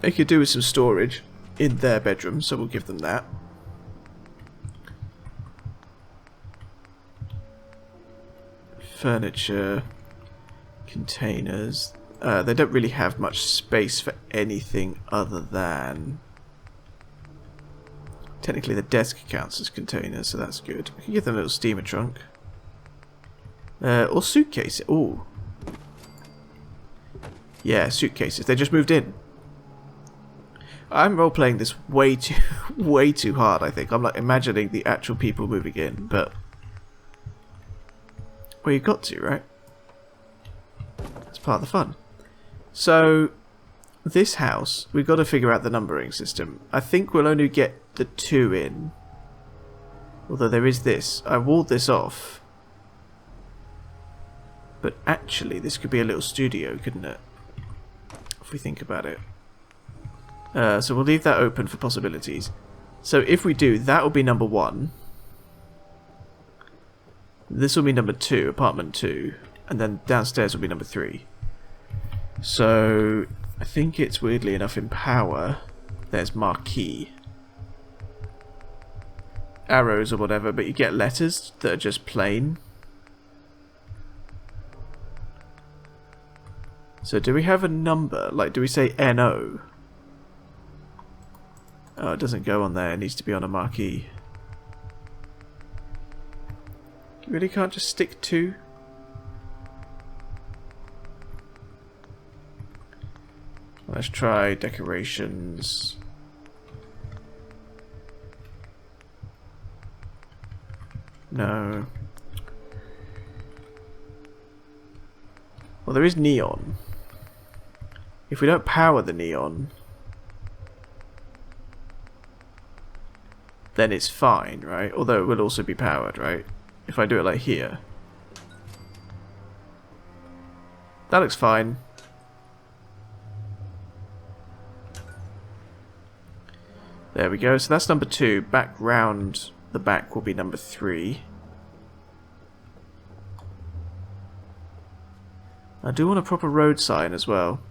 [SPEAKER 1] They could do with some storage in their bedroom, so we'll give them that. Furniture, containers. They don't really have much space for anything other than... Technically the desk counts as containers, so that's good. We can give them a little steamer trunk. Or suitcase. Ooh. Yeah, suitcases. They just moved in. I'm role-playing this way too hard, I think. I'm like imagining the actual people moving in, but... Well, you've got to, right? That's part of the fun. So, this house, we've got to figure out the numbering system. I think we'll only get the 2 in. Although there is this. I walled this off. But actually, this could be a little studio, couldn't it? If we think about it. So we'll leave that open for possibilities. So if we do, that will be number 1. This will be number 2, apartment 2. And then downstairs will be number 3. So I think it's weirdly enough in power. There's marquee. Arrows or whatever, but you get letters that are just plain. So do we have a number? Like, do we say NO? Oh, it doesn't go on there. It needs to be on a marquee. You really can't just stick 2? Let's try decorations. No. Well, there is neon. If we don't power the neon... then it's fine, right? Although it will also be powered, right? If I do it like here. That looks fine. There we go. So that's number 2. Back round the back will be number 3. I do want a proper road sign as well.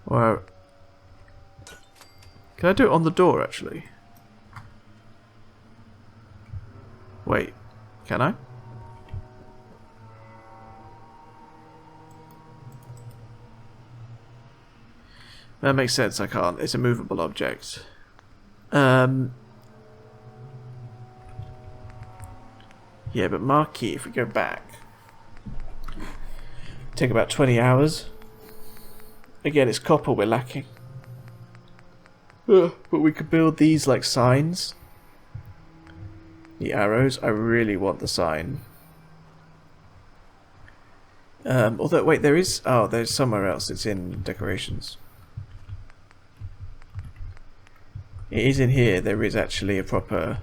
[SPEAKER 1] Or can I do it on the door actually? Wait, can I? That makes sense, I can't. It's a movable object. Yeah, but marquee, if we go back, take about 20 hours. Again, it's copper we're lacking. But we could build these like signs. The arrows, I really want the sign. Although, wait, there is... Oh, there's somewhere else. It's in decorations. It is in here. There is actually a proper...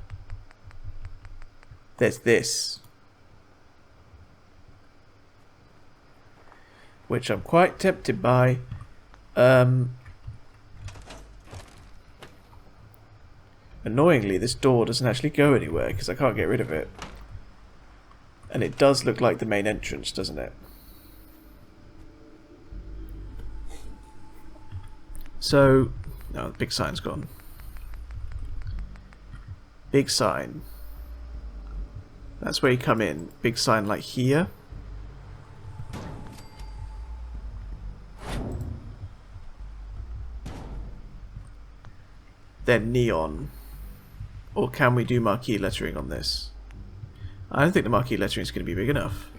[SPEAKER 1] There's this. Which I'm quite tempted by. Annoyingly, this door doesn't actually go anywhere because I can't get rid of it. And it does look like the main entrance, doesn't it? So... No, the big sign's gone. Big sign. That's where you come in. Big sign like here. Then neon. Or can we do marquee lettering on this? I don't think the marquee lettering is going to be big enough.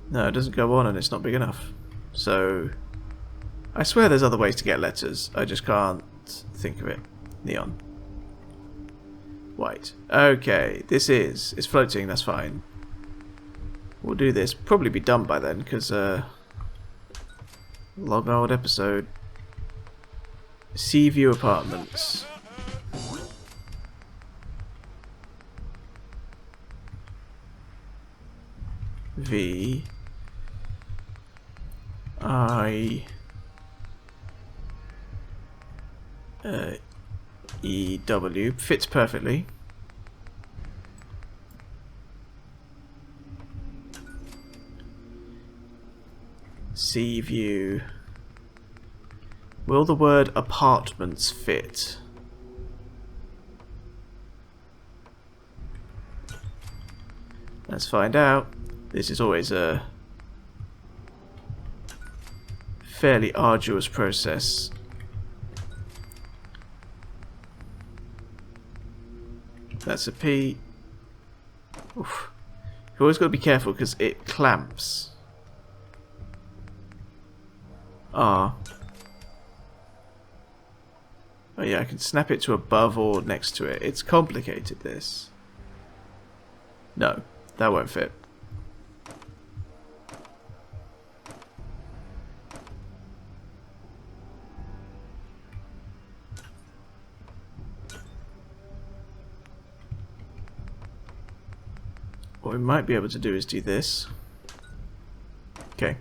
[SPEAKER 1] No, it doesn't go on and it's not big enough. So... I swear there's other ways to get letters. I just can't think of it. Neon. White. Okay, this is... It's floating, that's fine. We'll do this. Probably be done by then, because... long old episode. Sea View Apartments. V... I... EW fits perfectly. Sea View. Will the word apartments fit? Let's find out. This is always a fairly arduous process. That's a P. Oof. You've always got to be careful because it clamps. R. Oh yeah, I can snap it to above or next to it. It's complicated, this. No, that won't fit. What we might be able to do is do this. Okay.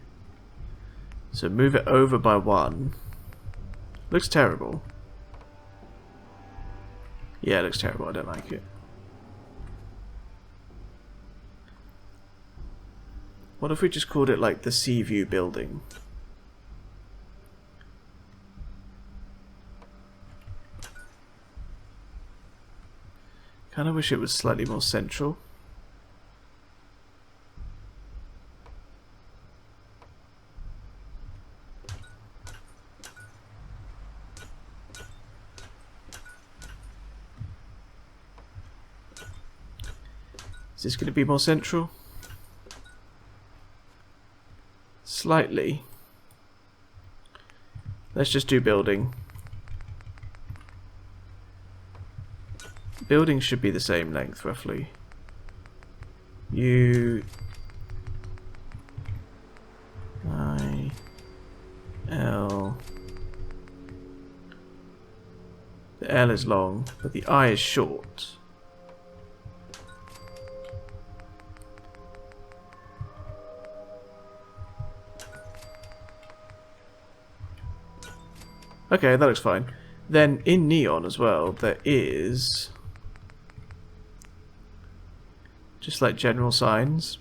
[SPEAKER 1] So move it over by 1. Looks terrible. Yeah, it looks terrible. I don't like it. What if we just called it like the Sea View building? Kinda wish it was slightly more central. Is this going to be more central? Slightly. Let's just do building. Building should be the same length, roughly. U... I... L... The L is long, but the I is short. Okay, that looks fine. Then in neon as well, there is just like general signs.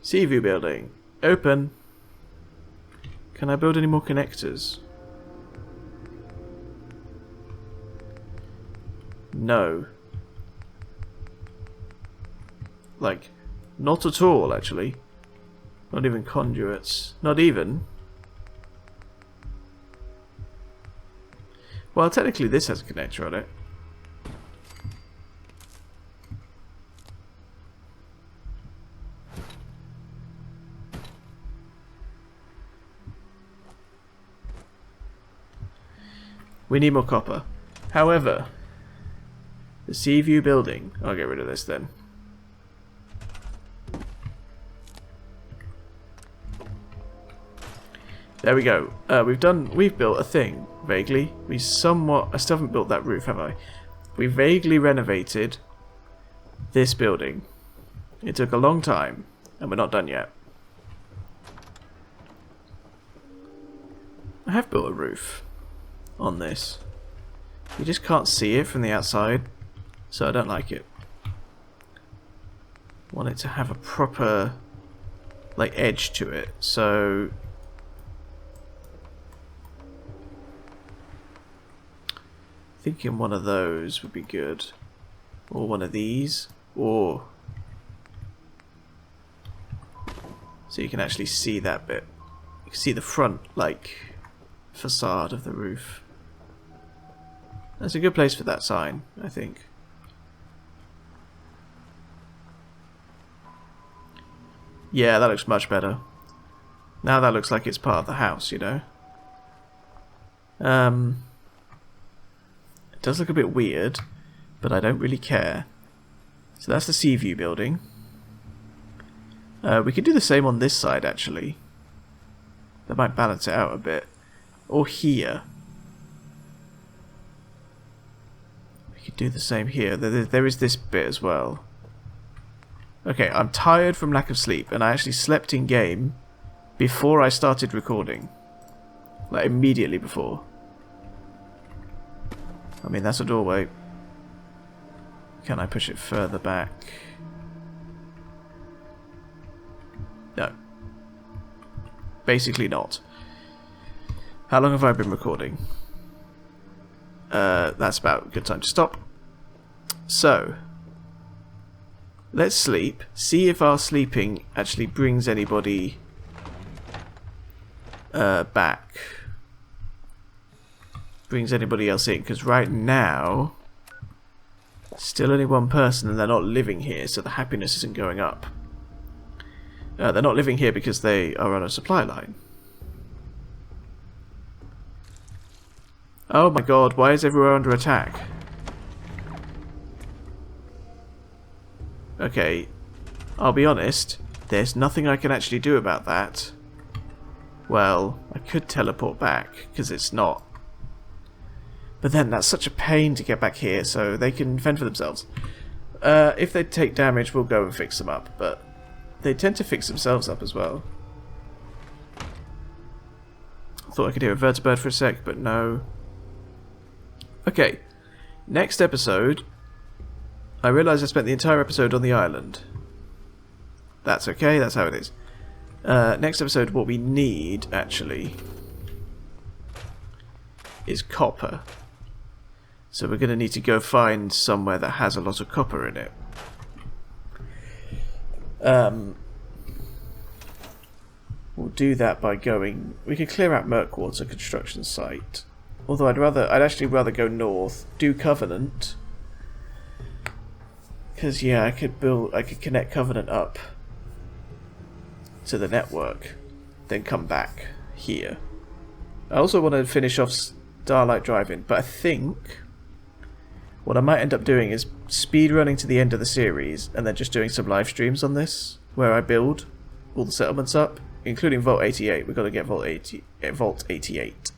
[SPEAKER 1] Sea view building. Open. Can I build any more connectors? No. Like, not at all, actually. Not even conduits. Not even. Well, technically this has a connector on it. We need more copper. However, the sea view building. I'll get rid of this then. There we go. We've built a thing, vaguely. I still haven't built that roof, have I? We vaguely renovated this building. It took a long time, and we're not done yet. I have built a roof on this. You just can't see it from the outside, so I don't like it. Want it to have a proper, like, edge to it, so thinking one of those would be good, or one of these, or so you can actually see that bit. You can see the front, like, facade of the roof. That's a good place for that sign, I think. Yeah, that looks much better. Now that looks like it's part of the house, you know. It does look a bit weird, but I don't really care. So that's the sea view building. We could do the same on this side, actually. That might balance it out a bit. Or here. We could do the same here. There is this bit as well. Okay, I'm tired from lack of sleep, and I actually slept in game before I started recording. Like, immediately before. I mean, that's a doorway. Can I push it further back? No. Basically not. How long have I been recording? That's about a good time to stop. So, let's sleep. See if our sleeping actually brings anybody back. Brings anybody else in, because right now still only one person and they're not living here, so the happiness isn't going up. They're not living here because they are on a supply line. Oh my god, why is everywhere under attack? Okay, I'll be honest, there's nothing I can actually do about that. Well, I could teleport back, because it's not. But then that's such a pain to get back here, so they can fend for themselves. If they take damage, we'll go and fix them up, but they tend to fix themselves up as well. Thought I could hear a vertibird for a sec, but no. Okay, next episode, I realise I spent the entire episode on the island. That's okay, that's how it is. Next episode, what we need, actually, is copper. So we're going to need to go find somewhere that has a lot of copper in it. We'll do that by going... We could clear out Murkwater construction site. Although I'd actually rather go north, do Covenant. Because yeah, I could connect Covenant up to the network, then come back here. I also want to finish off Starlight Drive-In, but I think what I might end up doing is speed running to the end of the series and then just doing some live streams on this, where I build all the settlements up, including Vault 88. We've got to get Vault 88.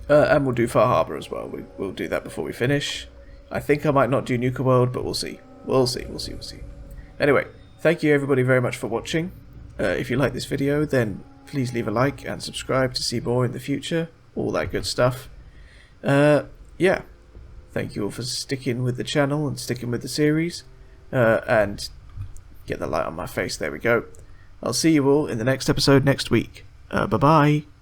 [SPEAKER 1] And we'll do Far Harbour as well. We'll do that before we finish. I think I might not do Nuka World, but we'll see. We'll see. Anyway, thank you everybody very much for watching. If you like this video, then please leave a like and subscribe to see more in the future. All that good stuff. Yeah. Thank you all for sticking with the channel and sticking with the series. And get the light on my face. There we go. I'll see you all in the next episode next week. Bye-bye.